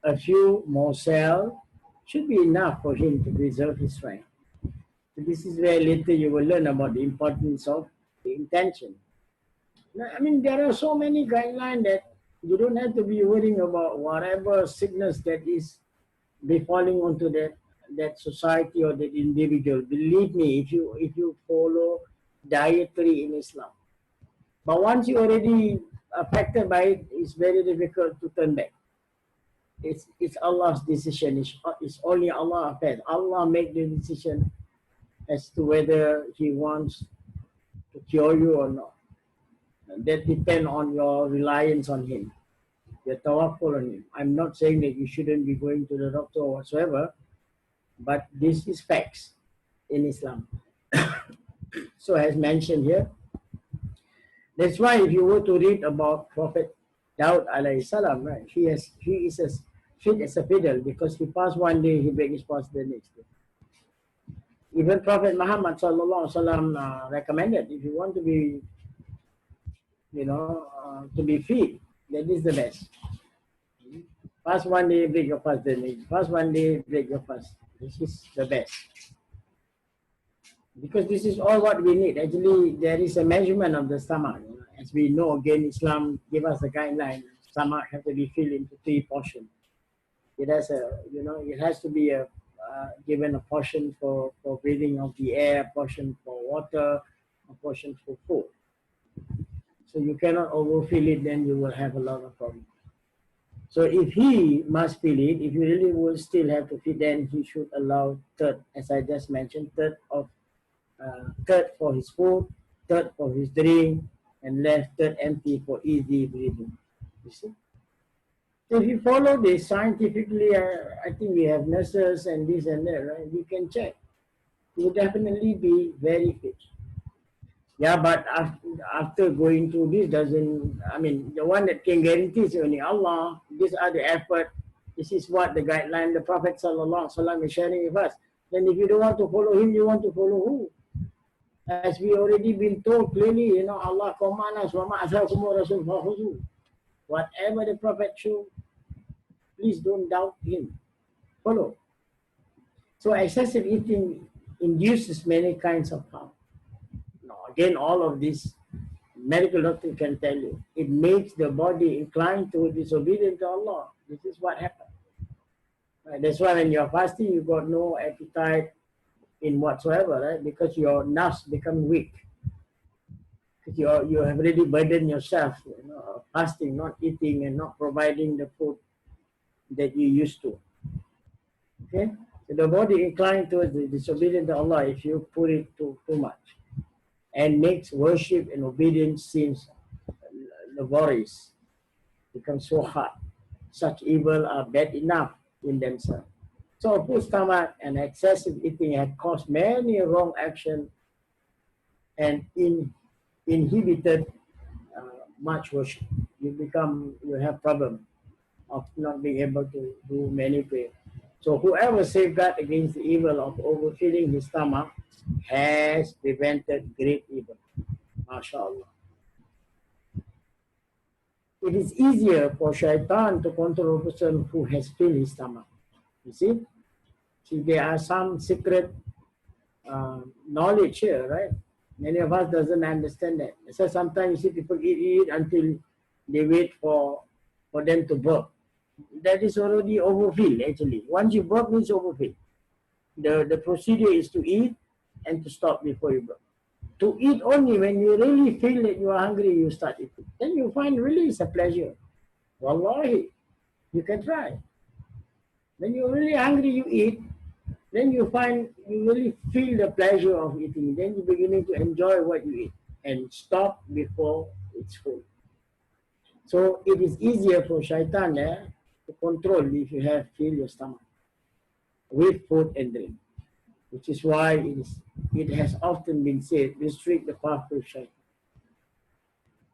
A few morsels should be enough for him to preserve his strength. So this is where later you will learn about the importance of the intention. Now, I mean, there are so many guidelines that you don't have to be worrying about whatever sickness that is befalling onto that society or that individual. Believe me, if you follow dietary in Islam, but once you already affected by it, it's very difficult to turn back. It's Allah's decision. It's only Allah affairs. Allah make the decision as to whether He wants to cure you or not. And that depends on your reliance on Him, your tawakkul on Him. I'm not saying that you shouldn't be going to the doctor or whatsoever, but this is facts in Islam. So as mentioned here, that's why if you were to read about Prophet Daud alayhi salam, right, he is as fit as a fiddle because he passed one day, he break his fast the next day. Even Prophet Muhammad sallallahu alaihi wasallam recommended if you want to be, to be fit, that is the best. Fast one day, break your fast the next. Fast one day, break your fast. This is the best. Because this is all what we need. Actually, there is a measurement of the stomach. As we know, again, Islam give us a guideline. Stomach have to be filled into 3 portions. It has it has to be given a portion for breathing of the air, a portion for water, a portion for food. So you cannot overfill it, then you will have a lot of problems. So if he must fill it, if you really will still have to feed, then he should allow third, as I just mentioned, third for his food, third for his drink, and left third empty for easy breathing. You see? So if you follow this scientifically, I think we have nurses and this and that, right? We can check. You will definitely be very fit. Yeah, but after going through this the one that can guarantee is only Allah. These are the effort. This is what the guideline the Prophet sallallahu alaihi wasallam is sharing with us. Then if you don't want to follow him, you want to follow who? As we already been told clearly, Allah command us, whatever the Prophet show, please don't doubt him. Follow. So excessive eating induces many kinds of harm. Now, again, all of this, medical doctor can tell you, it makes the body inclined to disobedience to Allah. This is what happens. Right? That's why when you're fasting, you got no appetite in whatsoever, right? Because your nerves become weak. Because you have already burdened yourself, fasting, not eating and not providing the food that you used to. Okay? So the body inclined towards the disobedience to Allah if you put it too much, and makes worship and obedience seems laborious, becomes so hard. Such evil are bad enough in themselves. So a full stomach and excessive eating had caused many wrong actions and inhibited much worship. You have problem of not being able to do many prayers. So whoever safeguard against the evil of overfilling his stomach has prevented great evil. MashaAllah. It is easier for shaitan to control a person who has filled his stomach. You see? See, there are some secret knowledge here, right? Many of us doesn't understand that. So sometimes you see people eat until they wait for them to burp. That is already overfill, actually. Once you burp, means overfill. The procedure is to eat and to stop before you burp. To eat only when you really feel that you are hungry, you start eating. Then you find really it's a pleasure. Wallahi, you can try. When you're really hungry, you eat. Then you find you really feel the pleasure of eating. Then you're beginning to enjoy what you eat and stop before it's full. So it is easier for shaitan to control if you have filled your stomach with food and drink, which is why it has often been said, restrict the path of shaitan.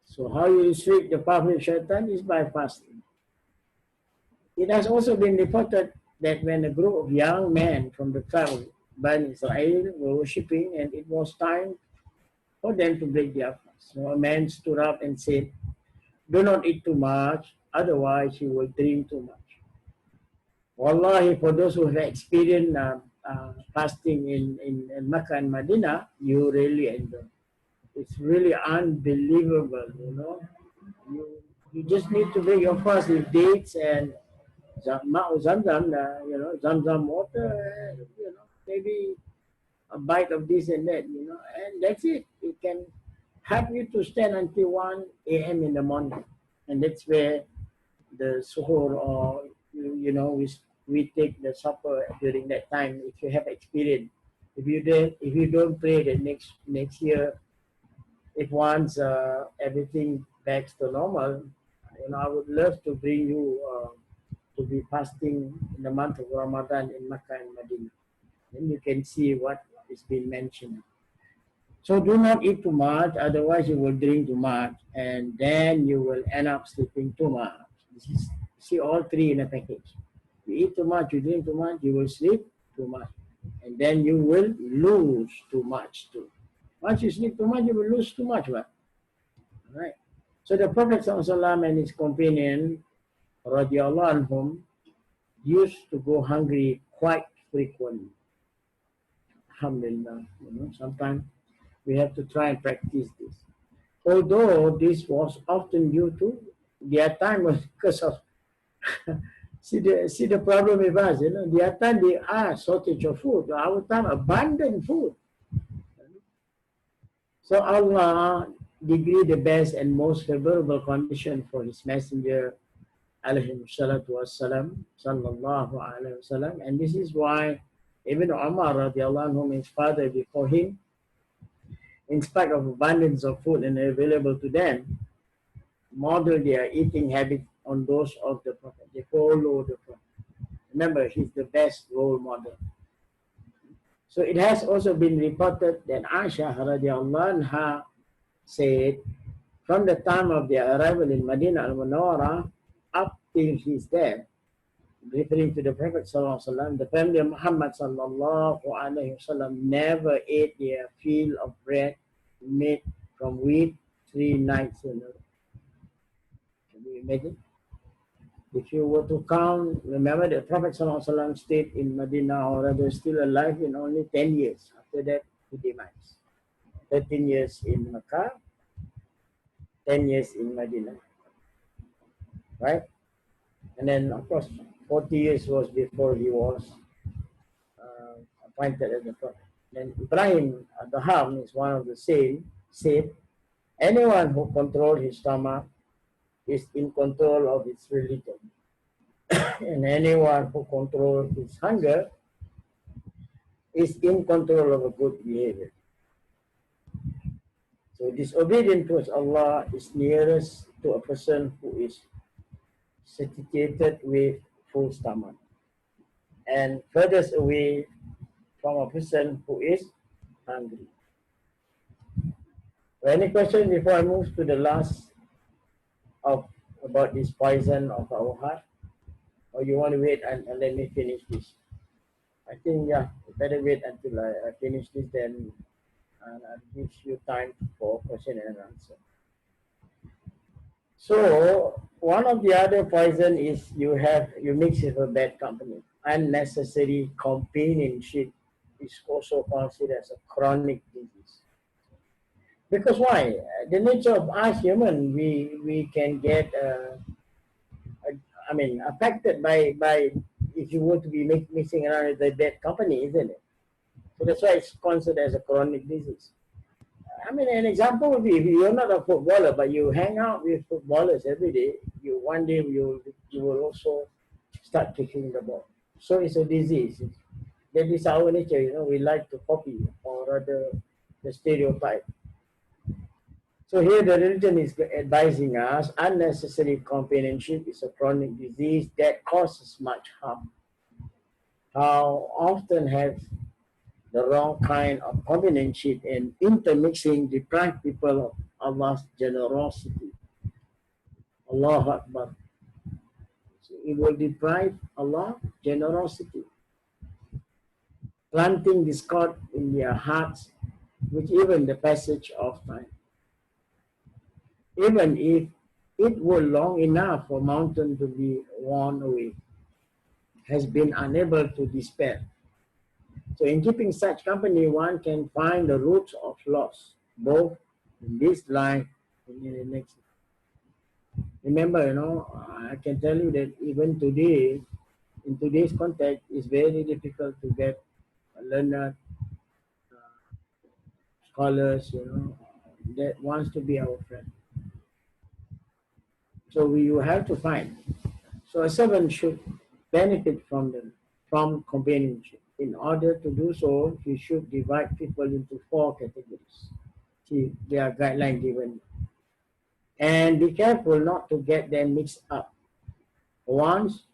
So how you restrict the path of shaitan is by fasting. It has also been reported that when a group of young men from the tribe of Bani Israel were worshipping and it was time for them to break their fast. So a man stood up and said, do not eat too much, otherwise you will drink too much. Wallahi, for those who have experienced fasting in Mecca and Medina, you really enjoy. It's really unbelievable, you know. You just need to bring your fast with dates and Zamzam, you know, Zamzam water, you know, maybe a bite of this and that, you know, and that's it. It can help you to stand until 1 a.m. in the morning. And that's where the suhoor or, you know, we take the supper during that time if you have experience. If you don't pray the next year, if once everything back to normal, you know, I would love to bring you to be fasting in the month of Ramadan in Mecca and Medina. Then you can see what is being mentioned. So do not eat too much, otherwise you will drink too much, and then you will end up sleeping too much. This is, see, all three in a package. You eat too much, you drink too much, you will sleep too much, and then you will lose too much too. Once you sleep too much, you will lose too much. Right? Right. So the Prophet ﷺ and his companion, radiallahu anhum, used to go hungry quite frequently. Alhamdulillah, you know, sometimes we have to try and practice this. Although this was often due to their time was because of see the problem with us, you know, their time they are shortage of food. Our time abundant food. So Allah decreed the best and most favorable condition for His Messenger, alayhi salatu wassalam, sallallahu alayhi wasallam, and this is why Ibn Umar radiallahu anhu, his father before him, in spite of abundance of food and available to them, model their eating habit on those of the Prophet. They follow the Prophet. Remember, he's the best role model. So it has also been reported that Aisha radiallahu anha said, from the time of their arrival in Medina al-Munawwara up till his death, referring to the Prophet sallallahu alaihi wasallam, the family of Muhammad sallallahu alaihi wasallam never ate their fill of bread made from wheat 3 nights in a row. Can you imagine? If you were to count, remember the Prophet sallallahu alaihi wasallam stayed in Medina, or rather still alive, in only 10 years. After that, he demised. 13 years in Mecca, 10 years in Medina. Right? And then, of course, 40 years was before he was appointed as the Prophet. Then Ibrahim Adham is one of the same, said, anyone who controls his stomach is in control of his religion. And anyone who controls his hunger is in control of a good behavior. So disobedience towards Allah is nearest to a person who is satiated with full stomach, and furthest away from a person who is hungry. So any question before I move to the last of about this poison of our heart? Or you want to wait and let me finish this? I think, yeah, you better wait until I finish this, then I'll give you time for question and answer. So one of the other poison is you mix with a bad company. Unnecessary companionship is also considered as a chronic disease. Because why? The nature of us human, we can get affected by if you were to be mixing around with a bad company, isn't it? So that's why it's considered as a chronic disease. I mean, an example would be if you're not a footballer, but you hang out with footballers every day, one day you will also start kicking the ball. So it's a disease. That is our nature, you know, we like to copy, or rather the stereotype. So here the religion is advising us unnecessary companionship is a chronic disease that causes much harm. How often have the wrong kind of companionship and intermixing deprive people of Allah's generosity. Allahu Akbar. So it will deprive Allah generosity, planting discord in their hearts with even the passage of time. Even if it were long enough for mountain to be worn away, has been unable to dispel. So in keeping such company, one can find the roots of loss, both in this life and in the next. Remember, I can tell you that even today, in today's context, it's very difficult to get learned scholars, that wants to be our friend. So you have to find. So a servant should benefit from companionship. In order to do so, he should divide people into 4 categories. See, there are guidelines given. And be careful not to get them mixed up. Once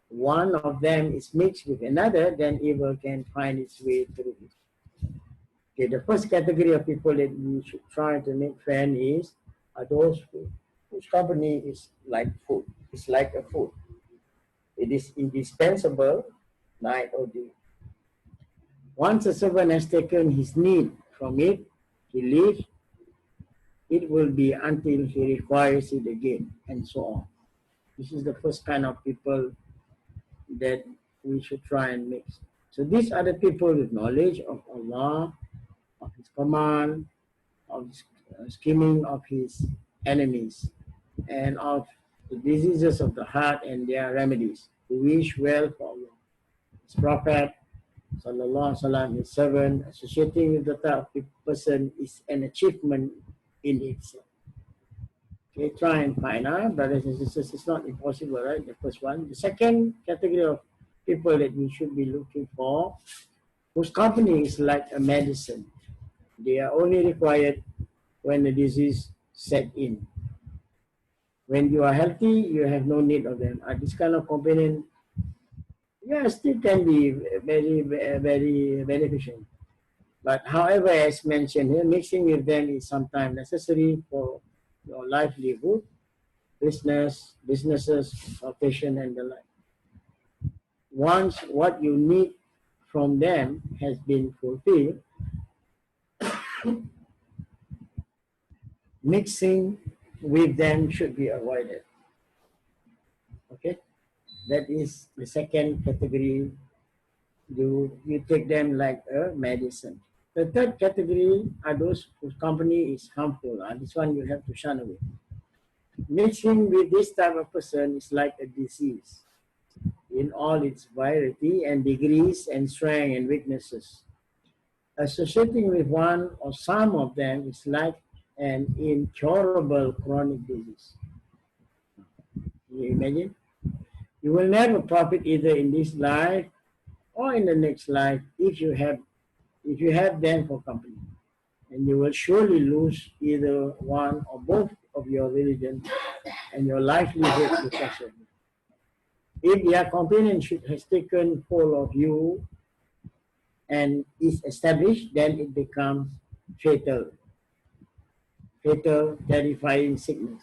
one of them is mixed with another, then evil can find its way through it. Okay, the first category of people that we should try to make friend are those whose company is like food. It's like a food. It is indispensable night or day. Once a servant has taken his need from it, he leaves. It will be until he requires it again, and so on. This is the first kind of people that we should try and mix. So these are the people with knowledge of Allah, of His command, of the scheming of His enemies, and of the diseases of the heart and their remedies, who wish well for Allah. His Prophet, Sallallahu Alaihi Wasallam, his servant, associating with the type of person is an achievement in itself. Okay, try and find, brothers and sisters, it's not impossible, right? The first one. The second category of people that we should be looking for, whose company is like a medicine. They are only required when the disease set in. When you are healthy, you have no need of them. This kind of companion, still can be very, very beneficial. But however, as mentioned here, mixing with them is sometimes necessary for your livelihood, businesses, occupation, and the like. Once what you need from them has been fulfilled, mixing with them should be avoided. Okay, that is the second category. You take them like a medicine. The third category are those whose company is harmful. This one you have to shun away. Mixing with this type of person is like a disease in all its variety and degrees and strength and weaknesses. Associating with one or some of them is like an incurable chronic disease. You imagine? You will never profit either in this life or in the next life if you have them for company. And you will surely lose either one or both of your religion and your livelihood because of it. If their companionship has taken hold of you and is established, then it becomes fatal, terrifying sickness.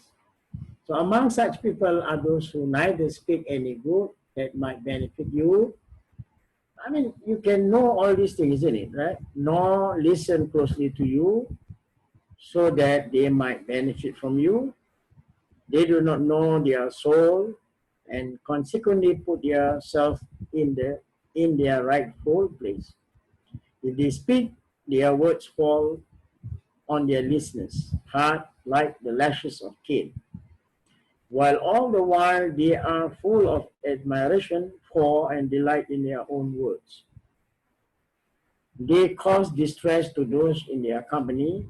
So among such people are those who neither speak any good that might benefit you. I mean, you can know all these things, isn't it, right? Nor listen closely to you so that they might benefit from you. They do not know their soul and consequently put themselves in their rightful place. If they speak, their words fall on their listeners' heart like the lashes of Cain. While all the while they are full of admiration for and delight in their own words. They cause distress to those in their company,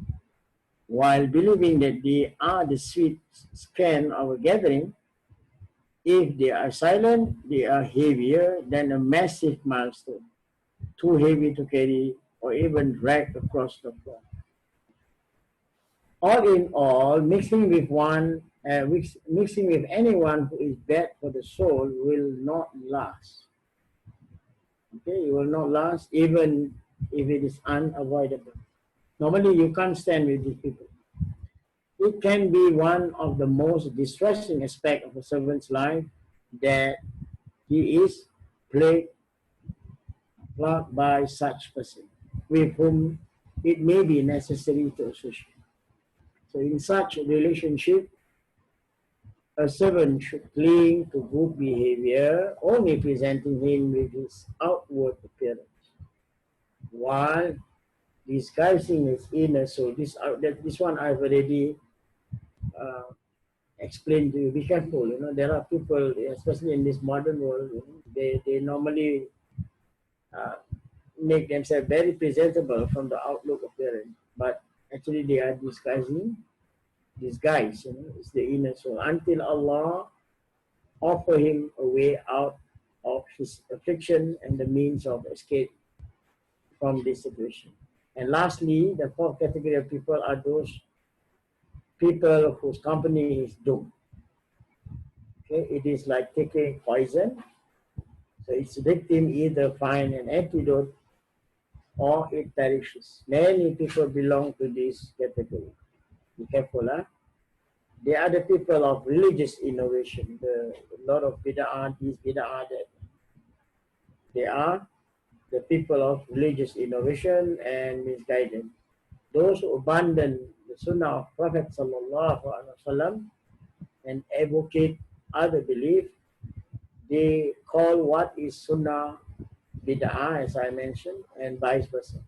while believing that they are the sweet scan of a gathering. If they are silent, they are heavier than a massive milestone, too heavy to carry or even drag across the floor. All in all, mixing with anyone who is bad for the soul will not last. Okay, it will not last even if it is unavoidable. Normally, you can't stand with these people. It can be one of the most distressing aspects of a servant's life that he is plagued by such person with whom it may be necessary to associate. So in such a relationship, a servant should cling to good behavior, only presenting him with his outward appearance. while disguising his inner soul. This one I've already uh, explained to you. Be careful, there are people, especially in this modern world, they normally uh, make themselves very presentable from the outlook appearance, but actually they are disguise, it's the inner soul. Until Allah offer him a way out of his affliction and the means of escape from this situation. And lastly, the fourth category of people are those people whose company is doomed. Okay, it is like taking poison. So its victim either find an antidote or it perishes. Many people belong to this category. Be careful, huh? They are the people of religious innovation. A lot of bid'ah, these bid'ah, that they are the people of religious innovation and misguidance. Those who abandon the Sunnah of Prophet Sallallahu Alaihi Wasallam and advocate other belief, they call what is Sunnah bid'ah, as I mentioned, and vice versa.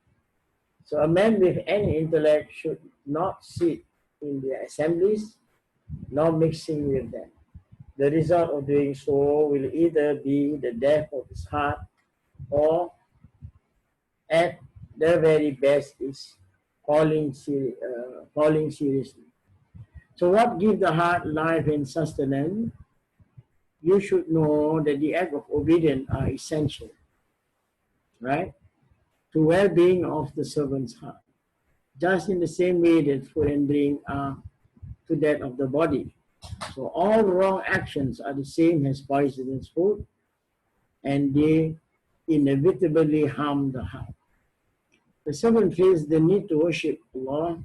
So a man with any intellect should not sit in the assemblies, nor mixing with them. The result of doing so will either be the death of his heart, or at the very best is falling seriously. So what gives the heart life and sustenance? You should know that the act of obedience are essential, right, to well-being of the servant's heart. Just in the same way that food and drink are to that of the body. So all wrong actions are the same as poisonous food, and they inevitably harm the heart. The servant feels the need to worship Allah,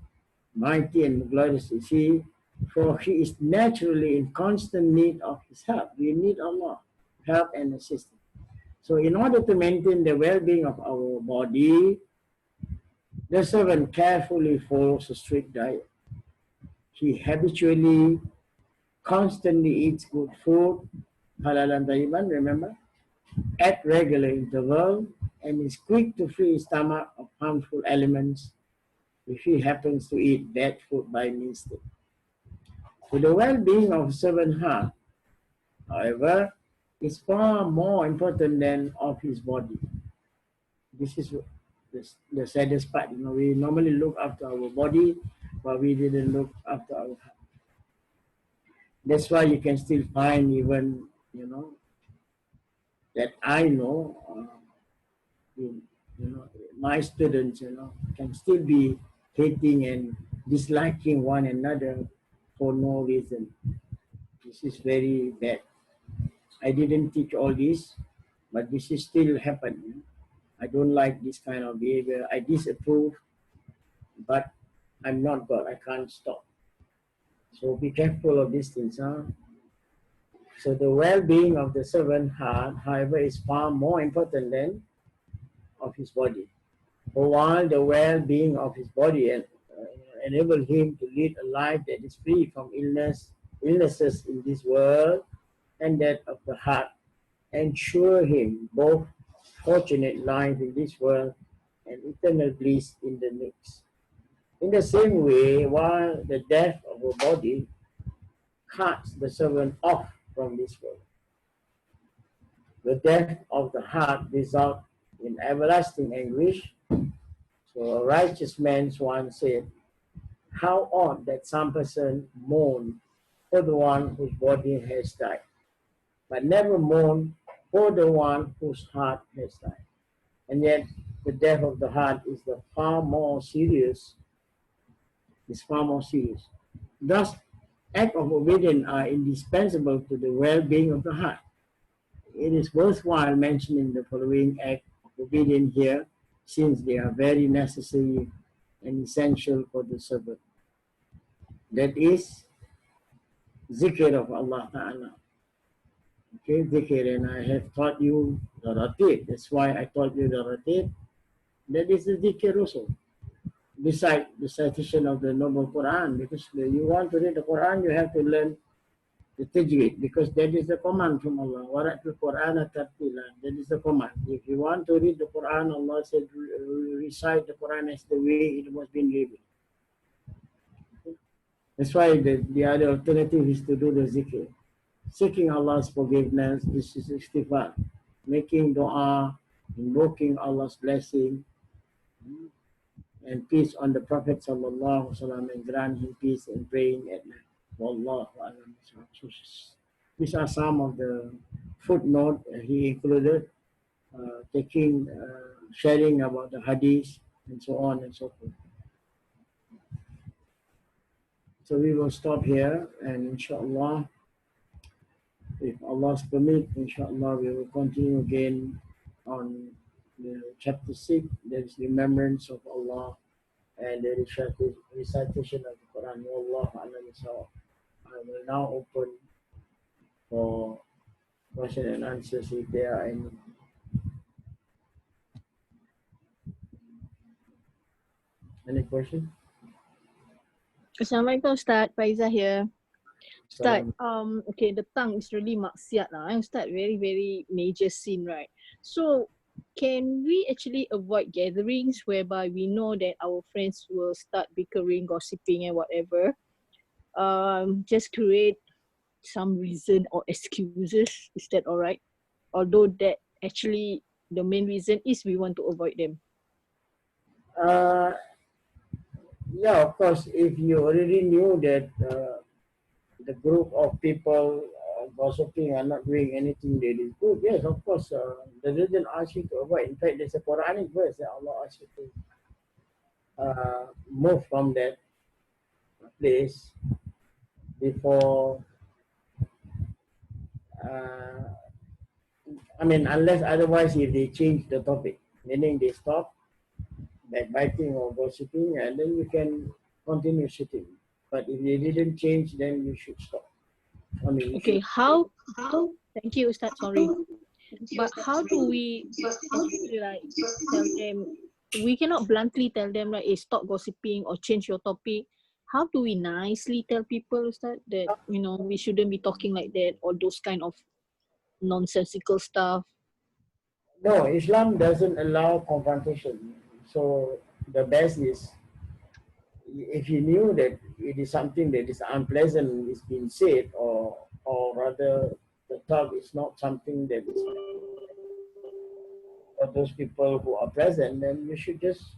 mighty and glorious is He, for he is naturally in constant need of His help. We need Allah, help and assistance. So in order to maintain the well-being of our body, the servant carefully follows a strict diet. He habitually, constantly eats good food, halal and tayyiban, remember, at regular interval, and is quick to free his stomach of harmful elements if he happens to eat bad food by mistake. So the well-being of servant heart, however, is far more important than of his body. This is the saddest part. We normally look after our body, but we didn't look after our heart. That's why you can still find even, that I know, my students, can still be hating and disliking one another for no reason. This is very bad. I didn't teach all this, but this is still happening. I don't like this kind of behavior. I disapprove, but I'm not God. I can't stop. So be careful of these things. So the well-being of the servant heart, however, is far more important than of his body. For while the well-being of his body enable him to lead a life that is free from illnesses in this world, and that of the heart ensure him both fortunate life in this world and eternal bliss in the next. In the same way, while the death of a body cuts the servant off from this world, the death of the heart results in everlasting anguish. So a righteous man once said, how odd that some person mourn for the one whose body has died, but never mourn for the one whose heart has died. And yet the death of the heart is far more serious. Thus, acts of obedience are indispensable to the well-being of the heart. It is worthwhile mentioning the following act of obedience here, since they are very necessary and essential for the servant. That is zikr of Allah Ta'ala. Okay, zikr, and I have taught you the ratib. That's why I taught you the ratib. That is the zikr also. Besides the citation of the Noble Quran, because you want to read the Quran, you have to learn the tajweed, because that is the command from Allah. Waratul Quran tartila. That is the command. If you want to read the Quran, Allah said recite the Quran as the way it was being read. That's why the other alternative is to do the zikr. Seeking Allah's forgiveness, this is istighfar. Making dua, invoking Allah's blessing and peace on the Prophet sallallahu alaihi wasallam, and grant him peace and praying at night. Wallahu a'lam. So these are some of the footnote he included, sharing about the hadith and so on and so forth. So we will stop here, and inshallah, if Allah's permit, inshallah, we will continue again on the chapter 6. There is remembrance of Allah and the recitation of the Quran. Wallahu a'lam bissawab. I will now open for question and answers if there are any. Any question? Assalamualaikum Ustaz, Faizah here. Ustaz, Salam. okay, the tongue is really maksiat lah. Ustaz, very, very major sin, right? So, can we actually avoid gatherings whereby we know that our friends will start bickering, gossiping and whatever? Just create some reason or excuses. Is that alright? Although that actually the main reason is we want to avoid them. Yeah, of course, if you already knew that the group of people gossiping are not doing anything that is good, yes, of course, the religion asks you to avoid. In fact, there's a Quranic verse that Allah asks you to move from that place before, unless otherwise if they change the topic, meaning they stop backbiting or gossiping, and then you can continue sitting. But if they didn't change, then you should stop. Okay, how? Thank you, Ustaz. Sorry, but how do we actually like tell them? We cannot bluntly tell them like, "Hey, stop gossiping or change your topic." How do we nicely tell people, Ustaz, that we shouldn't be talking like that or those kind of nonsensical stuff? No, Islam doesn't allow confrontation. So the best is, if you knew that it is something that is unpleasant is being said, or rather the talk is not something that is for those people who are present, then you should just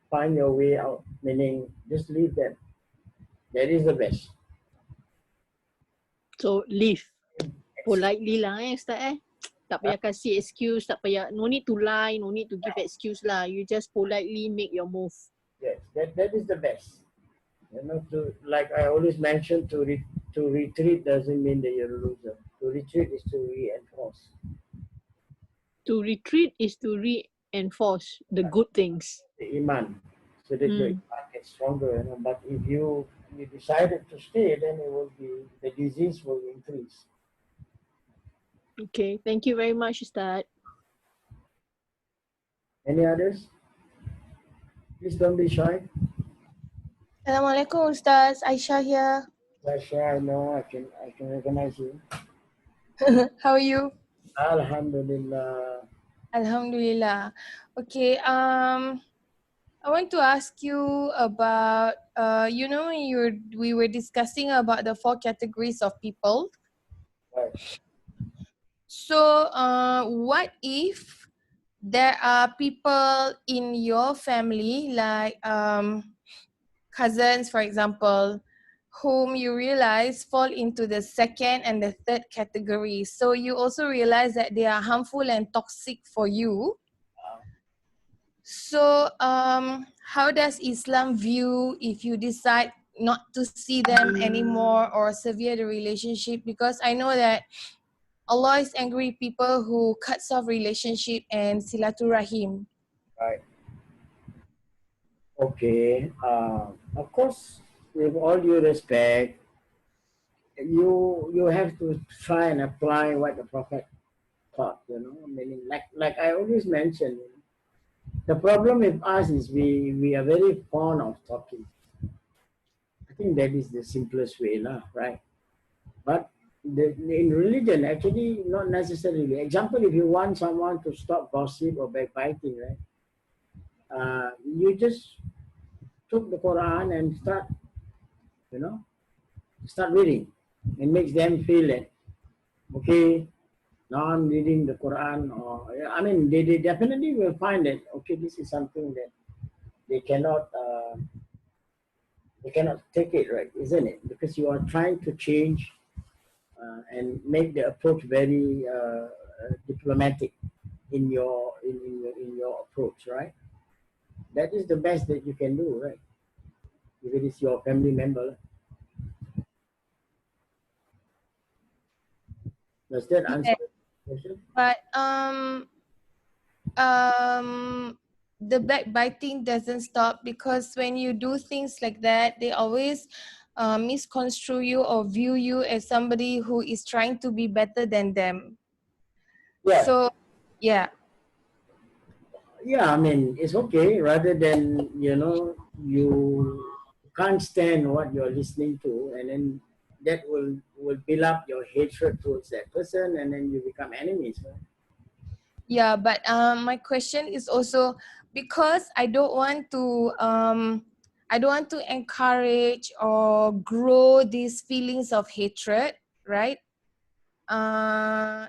find your way out, meaning just leave them. That is the best. So leave politely lah, Ustaz. Tak payah kasih excuse, tak payah, no need to lie, no need to give excuse lah. You just politely make your move. Yes, that is the best. Like I always mention, to retreat doesn't mean that you're a loser. To retreat is to reinforce. To retreat is to reinforce the good things. The iman, so that your iman gets stronger. But if you decided to stay, then the disease will increase. Okay, thank you very much, Ustaz. Any others? Please don't be shy. Assalamualaikum Ustaz, Aisyah here. Sasha, I know I can recognize you. How are you? Alhamdulillah. Alhamdulillah. Okay, I want to ask you about, we were discussing about the 4 categories of people. Right. So, what if there are people in your family, like cousins, for example, whom you realize fall into the 2nd and the 3rd category. So you also realize that they are harmful and toxic for you. So how does Islam view if you decide not to see them anymore or sever the relationship? Because I know that Allah is angry with people who cuts off relationship and silaturahim. Right. Okay. Of course, with all due respect, you have to try and apply what the Prophet taught. Meaning, like I always mention, the problem with us is we are very fond of talking. I think that is the simplest way, right? But in religion, actually, not necessarily. Example, if you want someone to stop gossip or backbiting, right? You just took the Quran and you know, start reading. It makes them feel that, okay, now I'm reading the Quran, or I mean, they definitely will find that, okay, this is something that they cannot uh, they cannot take it, right, isn't it? Because you are trying to change and make the approach very diplomatic in your approach, right? That is the best that you can do, right? If it is your family member. Does that answer Yeah, the question? but the backbiting doesn't stop, because when you do things like that, they always misconstrue you or view you as somebody who is trying to be better than them. Yeah, So yeah. yeah. I mean, it's okay. Rather than you can't stand what you're listening to, and then that will build up your hatred towards that person, and then you become enemies. Right? Yeah, but my question is also, because I don't want to encourage or grow these feelings of hatred, right?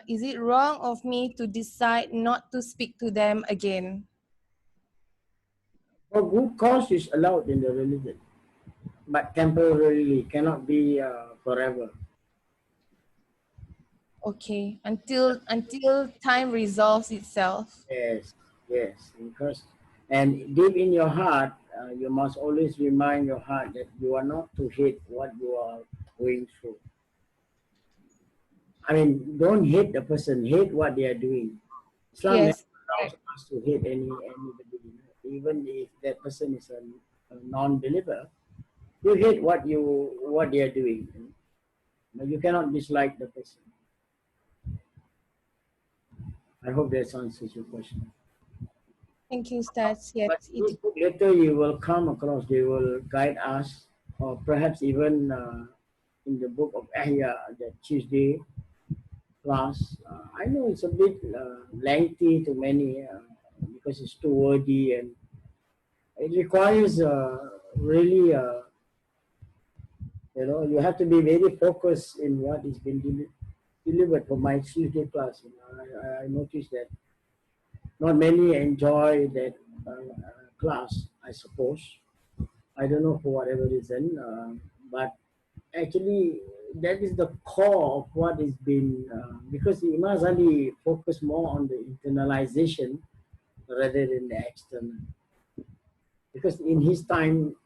Is it wrong of me to decide not to speak to them again? For good cause is allowed in the religion, but temporarily cannot be forever. Okay, until time resolves itself. Yes, yes, because and deep in your heart, you must always remind your heart that you are not to hate what you are going through. I mean, don't hate the person, hate what they are doing. Islam never Yes, allows correct. us to hate anybody, even if that person is a non-believer. You hate what they are doing. But you cannot dislike the person. I hope that answers your question. Thank you, Ustaz. But Yes, it. this book later you will come across, they will guide us, or perhaps even in the book of Ahya, the Tuesday class. I know it's a bit lengthy to many because it's too wordy and it requires really, you have to be very focused in what is being delivered for my Tuesday class. I noticed that not many enjoy that class, I suppose. I don't know for whatever reason, but actually that is the core of what is been because Imam Ali focused more on the internalization rather than the external. Because in his time,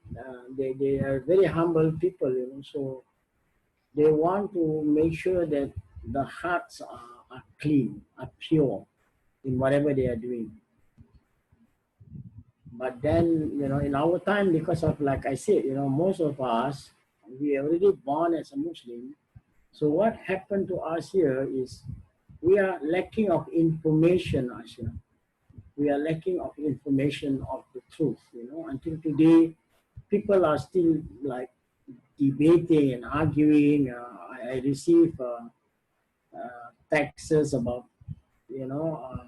they are very humble people, so they want to make sure that the hearts are clean, are pure in whatever they are doing. But then, in our time, because of, like I said, most of us, we are already born as a Muslim. So what happened to us here is we are lacking of information, Asha. We are lacking of information of the truth, Until today, people are still like debating and arguing. I receive texts about, you know, uh,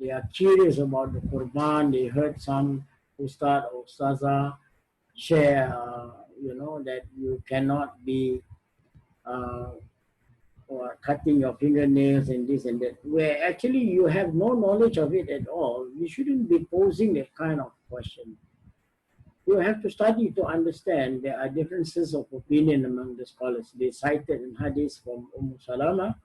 they are curious about the Quran. They heard some Ustad or Ustaza share, that you cannot be uh, or cutting your fingernails and this and that, where actually you have no knowledge of it at all. You shouldn't be posing that kind of question. You have to study to understand there are differences of opinion among the scholars. They cited in hadith from Salama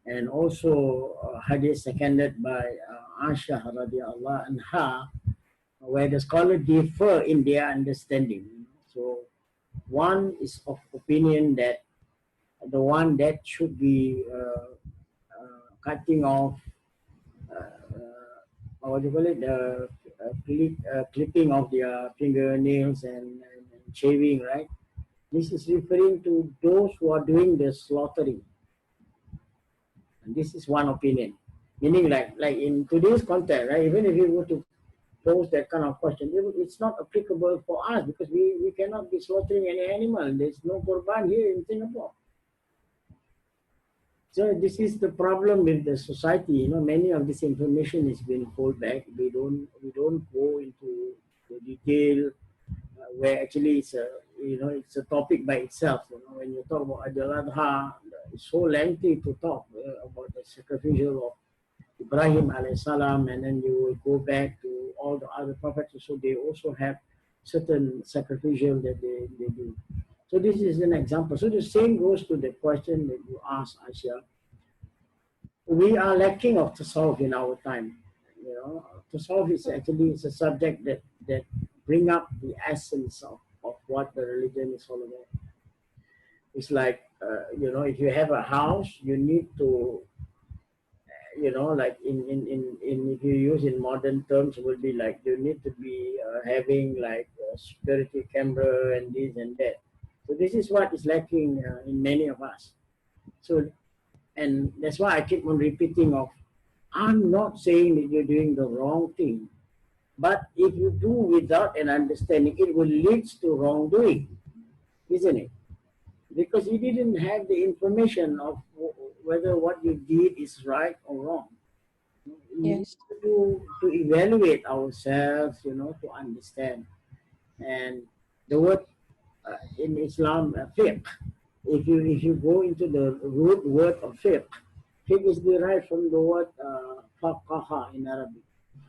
and also hadith seconded by Aisha radiallahu anha, where the scholars differ in their understanding. So one is of opinion that the one that should be cutting off, what do you call it, the clipping of their fingernails and shaving, right? This is referring to those who are doing the slaughtering. And this is one opinion. Meaning like in today's context, right? Even if you were to pose that kind of question, it's not applicable for us because we cannot be slaughtering any animal. There's no Qurban here in Singapore. So this is the problem with the society. Many of this information is being pulled back. We don't go into the detail where actually it's a topic by itself. When you talk about Adil Adha, it's so lengthy to talk about the sacrificial of Ibrahim alayhi salam, and then you will go back to all the other prophets. So they also have certain sacrificial that they do. So this is an example. So the same goes to the question that you asked, Asia. We are lacking of tasawwuf in our time. Tasawwuf is actually a subject that bring up the essence of what the religion is all about. It's like, if you have a house, you need to, like in if you use in modern terms, would be like you need to be having like a security camera and this and that. So this is what is lacking in many of us. So, and that's why I keep on repeating of, I'm not saying that you're doing the wrong thing, but if you do without an understanding, it will lead to wrongdoing, isn't it? Because you didn't have the information of whether what you did is right or wrong. We need Yes. to evaluate ourselves, to understand. And the word in Islam, fiqh, if you go into the root word of fiqh, fiqh is derived from the word faqaha in Arabic.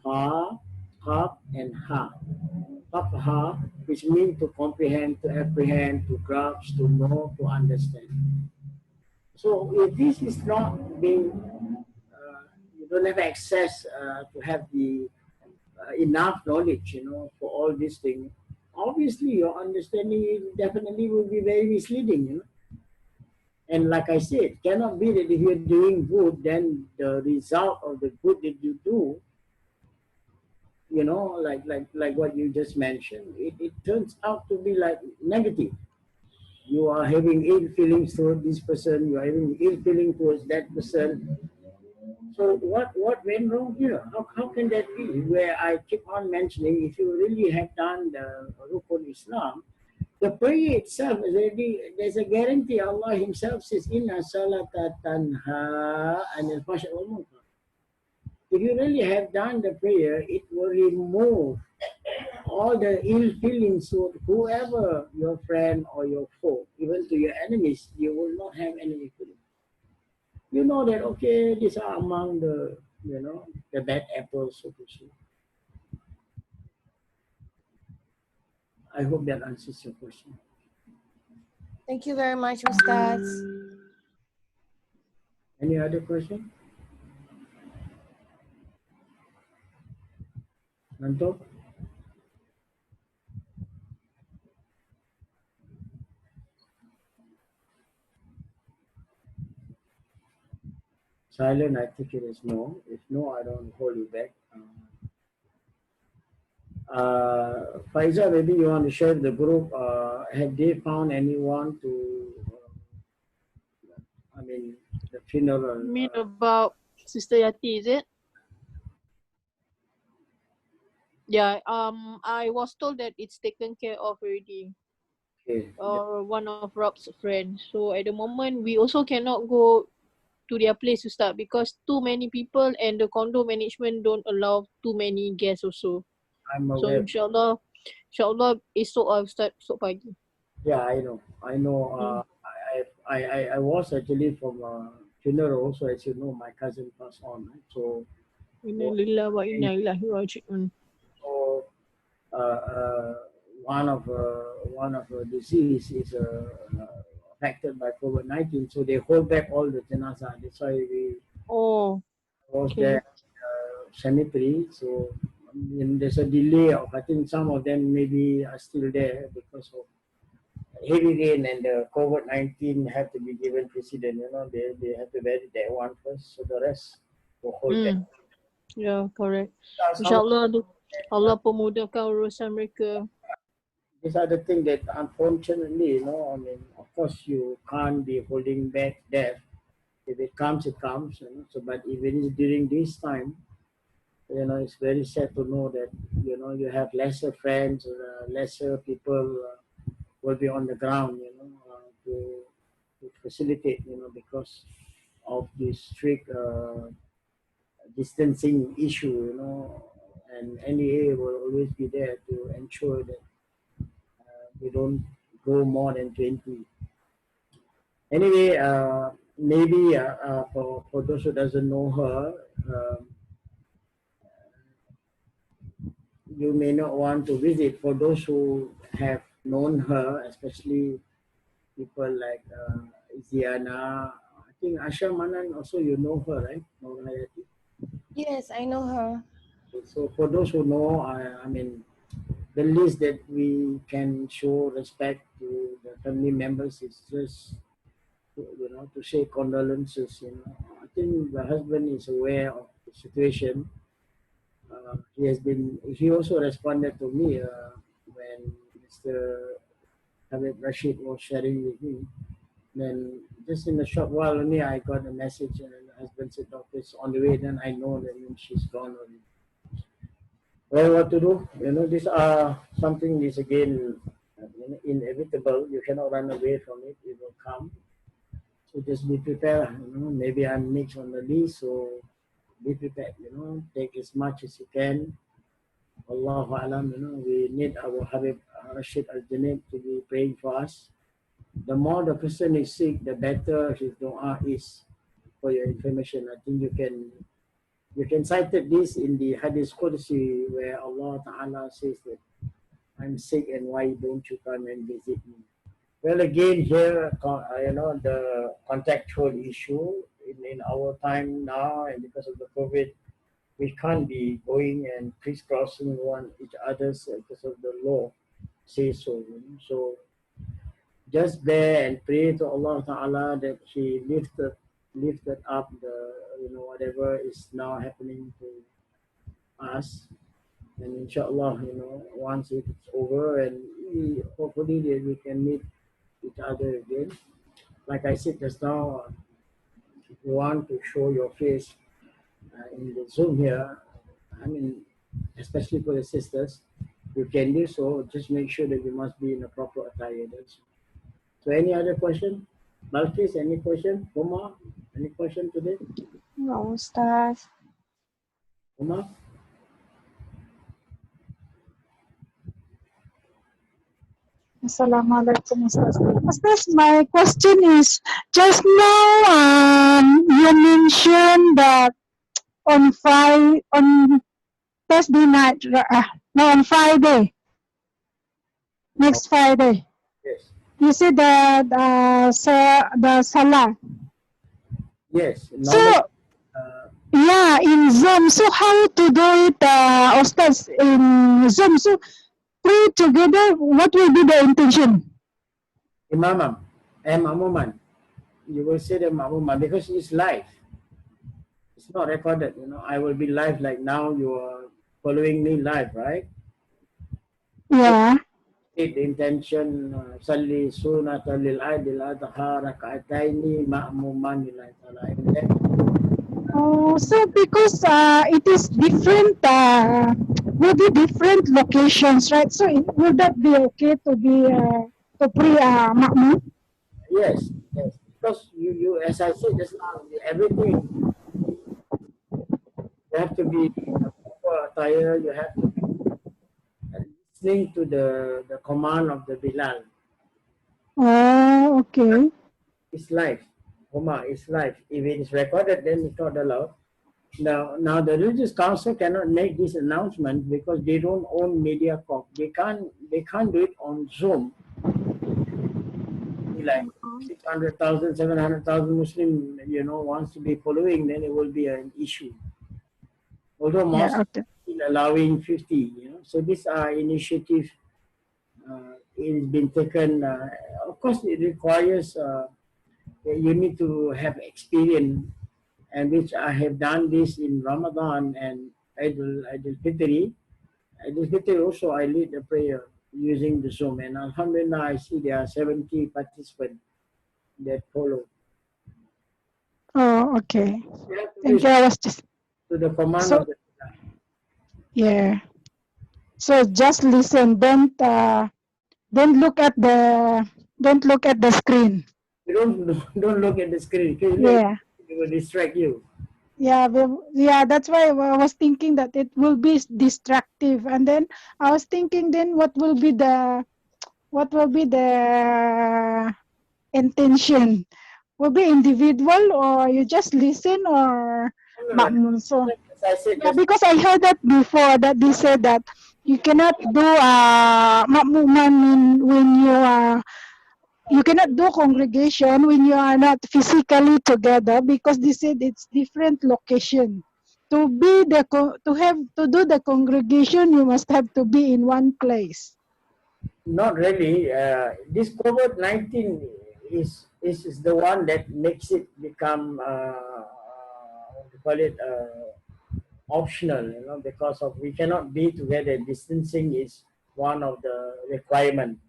Fa, qaf, and ha. Faqaha, which means to comprehend, to apprehend, to grasp, to know, to understand. So if this is not being, you don't have access to have the enough knowledge, for all these things, obviously your understanding definitely will be very misleading. And like I said, cannot be that if you're doing good, then the result of the good that you do, like what you just mentioned, it turns out to be like negative. You are having ill feelings towards this person, you are having ill feeling towards that person. So what went wrong here? How can that be? Where I keep on mentioning, if you really have done the Rukun Islam, the prayer itself is already, there's a guarantee. Allah Himself says, Inna salata tanha anil fahsha'i wal munkar. If you really have done the prayer, it will remove all the ill feelings to whoever your friend or your foe, even to your enemies, you will not have any ill feelings. You know that, okay, these are among the bad apples, so to speak. I hope that answers your question. Thank you very much, Ustaz. Any other question? Nanto? Silent, I think it is no. If no, I don't hold you back. Faiza, maybe you want to share the group. Have they found anyone to, the funeral? You mean about Sister Yati, is it? Yeah, I was told that it's taken care of already. Okay. One of Rob's friends. So at the moment, we also cannot go to their place to start because too many people and the condo management don't allow too many guests also. I'm So aware. inshallah esok I'll start esok pagi. Yeah, I know. I know. I was actually from a funeral also, as you know, my cousin passed on. Right? So, Inna lillahi wa inna ilaihi raji'un. so one of disease is affected by COVID-19. So they hold back all the jenazah. That's why we Oh, was okay. there cemetery. So there's a delay of, I think some of them maybe are still there because of heavy rain and the COVID-19 have to be given precedent. They have to bury that one first. So the rest will hold back. Yeah, correct. Some, Inshallah Allah pemudahkan urusan mereka. these are the things that unfortunately, of course you can't be holding back death. If it comes, it comes. So, but even during this time, it's very sad to know that, you have lesser friends, lesser people will be on the ground, to facilitate, because of this strict distancing issue, and NEA will always be there to ensure that we don't go more than 20. Anyway, maybe for those who doesn't know her, you may not want to visit. For those who have known her, especially people like Ziana, I think Asha Manan also, you know her, right? Yes, I know her. So for those who know, I mean, the least that we can show respect to the family members is just to say condolences. I think the husband is aware of the situation. He also responded to me when Mr. Habib Rashid was sharing with me. Then just in a short while only, I got a message and the husband said, doctor's on the way. Then I know that she's gone already. Well, what to do? These are something is again inevitable. You cannot run away from it. It will come. So just be prepared. Maybe I'm next on the list, so be prepared. Take as much as you can. Allahu Alam, we need our Habib Rashid Al-Janib to be praying for us. The more the person is sick, the better his dua is. For your information, I think you can cite this in the Hadith Qudsi where Allah Ta'ala says that I'm sick and why don't you come and visit me? Well, again here, the contextual issue in our time now, and because of the COVID, we can't be going and crisscrossing each other's because of the law says so. So just bear and pray to Allah Ta'ala that He lifted up the whatever is now happening to us, and inshallah, once it's over and hopefully we can meet each other again. Like I said just now, if you want to show your face in the Zoom here, I mean, especially for the sisters, you can do so. Just make sure that you must be in a proper attire. So any other question? Balkis, any question? Uma, any question today? No, Ustaz. Uma? Assalamualaikum, Ustaz. Ustaz, my question is, just now you mentioned that on Thursday night, no, on Friday, next Friday, Yes. you said that the Salah. Yes. So, yeah, in Zoom. So how to do it, Ustaz, in Zoom? So pray together. What will be the intention? Imamam and Mamuman. You will say the Mamuman because it's live. It's not recorded. I will be live like now. You are following me live, right? Yeah. The intention, Salli Sunata lil Aidil Adha Raka'ataini Ma'muman lillahi ta'ala. Oh, so because it is different, will be different locations, right? So would that be okay to be to pray Ma'mum? Yes, yes. Because you as I said just now, everything you have to be in a proper attire. You have to be listening to the command of the Bilal. Oh, okay. It's live. Oma is live. If it is recorded, then it's not allowed. Now the religious council cannot make this announcement because they don't own MediaCorp. They can't do it on Zoom. Like 600,000, 700,000 Muslim, wants to be following, then it will be an issue. Although most still allowing 50, So these are initiatives. It has been taken. Of course, it requires you need to have experience, and which I have done this in Ramadan and Eidul Fitri. Eidul Fitri also I lead the prayer using the Zoom, and Alhamdulillah I see there are 70 participants that follow. Oh, okay. Thank you. I was just to the command so, of the yeah. So just listen. Don't look at the screen. You don't look at the screen. Yeah. it will distract you. Yeah, yeah, that's why I was thinking that it will be distractive. And then I was thinking then what will be the intention? Will be individual or you just listen or No, no, makmum. So as I said yeah, just because I heard that before that they said that you cannot do makmuman when you cannot do congregation when you are not physically together because they said it's different location. To be to have to do the congregation, you must have to be in one place. not really. This COVID-19 is the one that makes it become what do you call it optional. You know, because of we cannot be together. Distancing is one of the requirement.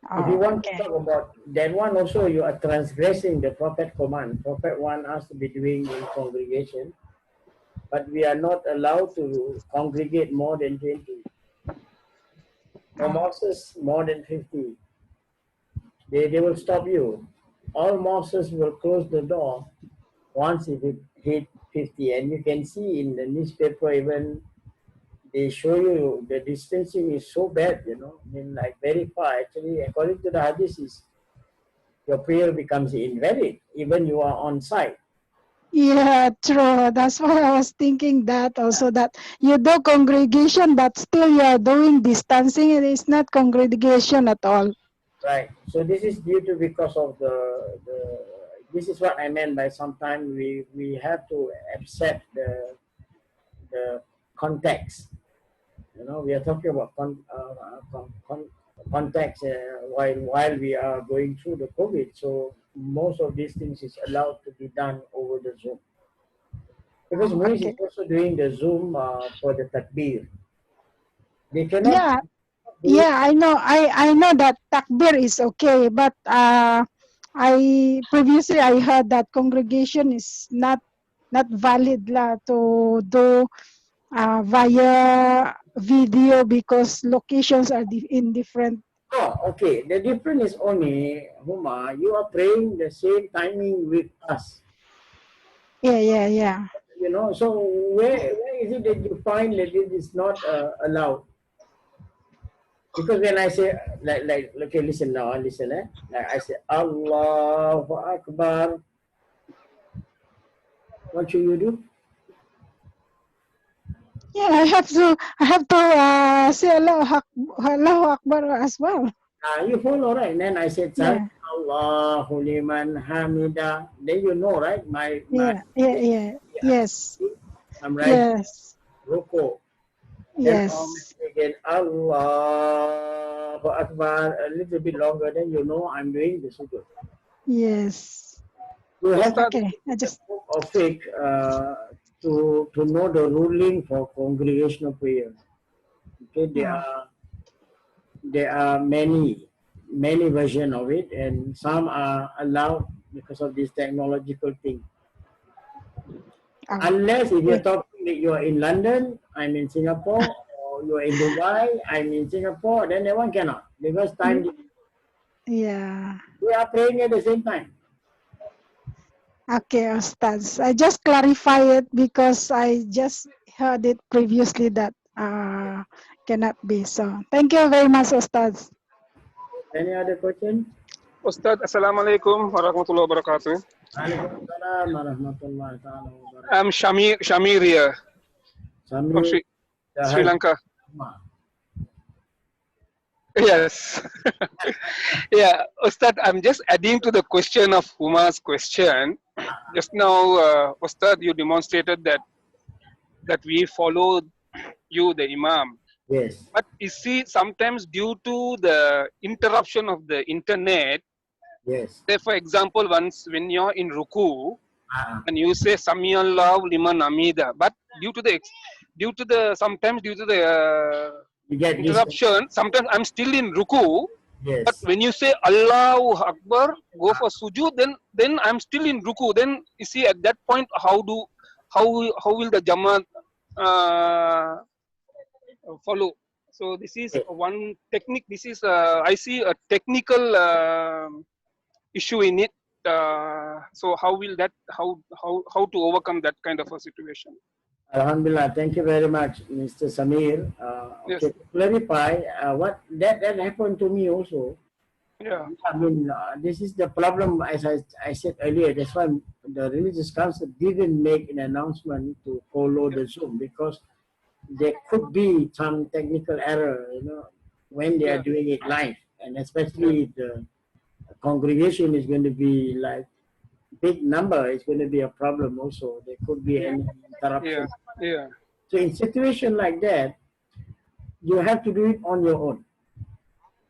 If you Oh, want to okay. talk about that one also, you are transgressing the Prophet command. Prophet want us to be doing in congregation, but we are not allowed to congregate more than 20. For Oh, mosques, more than 50. They will stop you. All mosques will close the door once it hit 50. And you can see in the newspaper even they show you the distancing is so bad, you know. I mean, like very far. Actually, according to the hadith, is your prayer becomes invalid, even you are on site. yeah, true. That's why I was thinking that also that you do congregation, but still you are doing distancing and it's not congregation at all. Right. So this is due to because of the this is what I meant by sometimes we have to accept the context. You know, we are talking about context while we are going through the COVID. So most of these things is allowed to be done over the Zoom because Oh, Muiz is okay. also doing the Zoom for the takbir. They cannot Yeah, do it. yeah, I know that takbir is okay, but I previously I heard that congregation is not valid lah to do via video because locations are in different. Oh, okay. The difference is only, Huma, you are praying the same timing with us. Yeah, yeah, yeah. You know, so where is it that you find that it is not allowed? Because when I say like okay, listen now, listen like I say Allahu Akbar, what should you do? Yeah, I have to say Allahu Akbar as well. You follow right? And then I said Sami Yeah, Allahu liman hamida. Then you know right? My yeah, yeah, yeah. Yes, I'm right. yes, Ruko. Then yes, again Allahu Akbar a little bit longer. Then you know I'm doing the sujood. yes. You have to Ustad, Okay, I the just book of fiqh to know the ruling for congregational prayer. Okay, oh, there are many version of it, and some are allowed because of this technological thing. oh, Unless if you're yeah, talking that you're in London, I'm in Singapore, or you're in Dubai, I'm in Singapore, then that one cannot because time yeah. we are praying at the same time. Okay, Ustaz. I just clarify it because I just heard it previously that cannot be. So thank you very much, Ustaz. Any other question? Ustad, Assalamualaikum warahmatullahi wabarakatuh. Waalaikumsalam warahmatullahi ta'ala wabarakatuh. I'm Shamir here from Samir Sri Dahal. Lanka. Yes. Yeah, Ustad, I'm just adding to the question of Huma's question. Just now, Ustad, you demonstrated that we follow you, the Imam. Yes. But you see, sometimes due to the interruption of the internet, Yes. say for example, once when you're in Ruku Uh, and you say Samiyallahu liman amida, but sometimes due to the you get this. interruption, sometimes I'm still in Ruku, but Yes. when you say Allahu Akbar, go for sujud, then I'm still in Ruku. Then you see at that point, how will the Jamaat follow? So this is one technique. This is I see a technical issue in it. so how will that, how to overcome that kind of a situation? Alhamdulillah, thank you very much, Mr. Samir. Yes. Okay, to clarify, what that happened to me also. Yeah. I mean, this is the problem, as I said earlier. That's why the religious council didn't make an announcement to follow the Zoom, because there could be some technical error, when they are Yeah. doing it live, and especially the congregation is going to be like big number. It's going to be a problem also. There could be any Yeah. interruption. Yeah. So in situation like that, you have to do it on your own.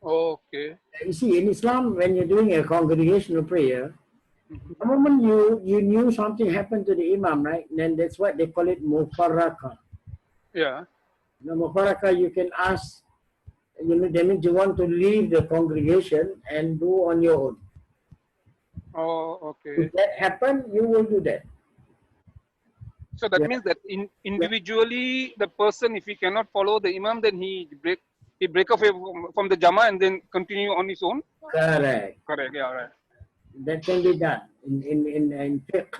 Okay. You see, in Islam, when you're doing a congregational prayer, the moment you knew something happened to the imam, right? Then that's what they call it mufarraka. Yeah. Mufarraka, you can ask, that means you want to leave the congregation and do on your own. Oh, okay. If that happen, you will do that. So that Yeah. means that individually, the person, if he cannot follow the imam, then he break off from the jama and then continue on his own. Correct. Correct. Yeah. Right. That can be done. In fiqh,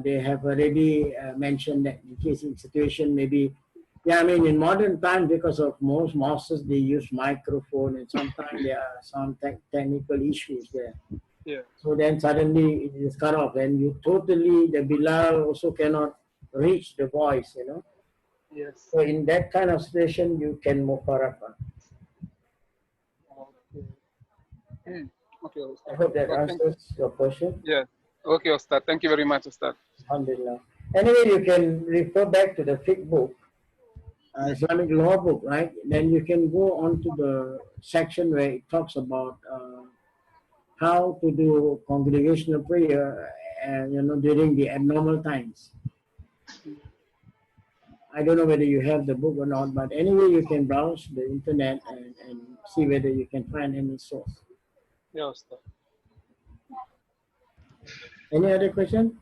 they have already mentioned that in case in situation maybe, I mean in modern times, because of most mosques they use microphone, and sometimes there are some technical issues there. Yeah. So then suddenly it is cut off, and you totally, the Bilal also cannot reach the voice, Yes. So in that kind of situation, you can mufaraka. Okay. Okay. I Ustad. hope that Oh, answers your question. yeah. Okay, Ustad. Thank you very much, Ustad. Alhamdulillah. Anyway, you can refer back to the fiqh book, Islamic law book, right? Then you can go on to the section where it talks about how to do congregational prayer, during the abnormal times. I don't know whether you have the book or not, but anyway, you can browse the internet and see whether you can find any source. Yeah, Ustad. Any other question?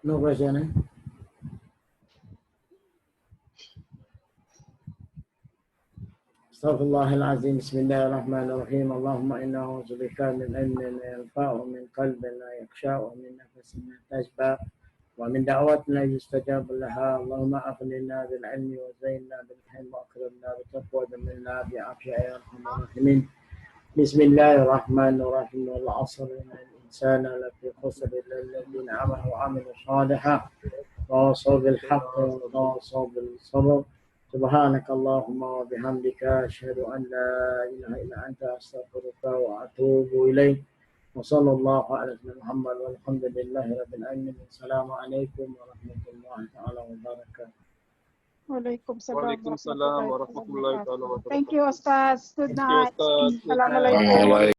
No question, eh? استغفر الله العظيم. بسم الله الرحمن الرحيم. اللهم إنا أعوذ بك من علم لا ينفع، ومن قلب لا يخشع، ومن نفس لا تشبع، ومن دعوة لا يستجاب لها. اللهم أغننا بالعلم، وزينا بالحلم، وأكرمنا بالتقوى، وجملنا بعافية يا أرحم الراحمين. بسم الله الرحمن الرحيم. والعصر إن الإنسان لفي خسر إلا الذين آمنوا وعملوا الصالحات وتواصوا بالحق وتواصوا بالصبر. سبحانك اللهم وبحمدك أشهد أن لا إله إلا أنت أستغفرك وأتوب إليك. وصلى الله على سيدنا محمد والحمد لله رب العالمين. السلام عليكم ورحمة الله تعالى وبركاته. Waalaikumsalam warahmatullahi wabarakatuh. Thank you, Ustaz. Good Thank you, night. Ustad. Good night. Assalamualaikum.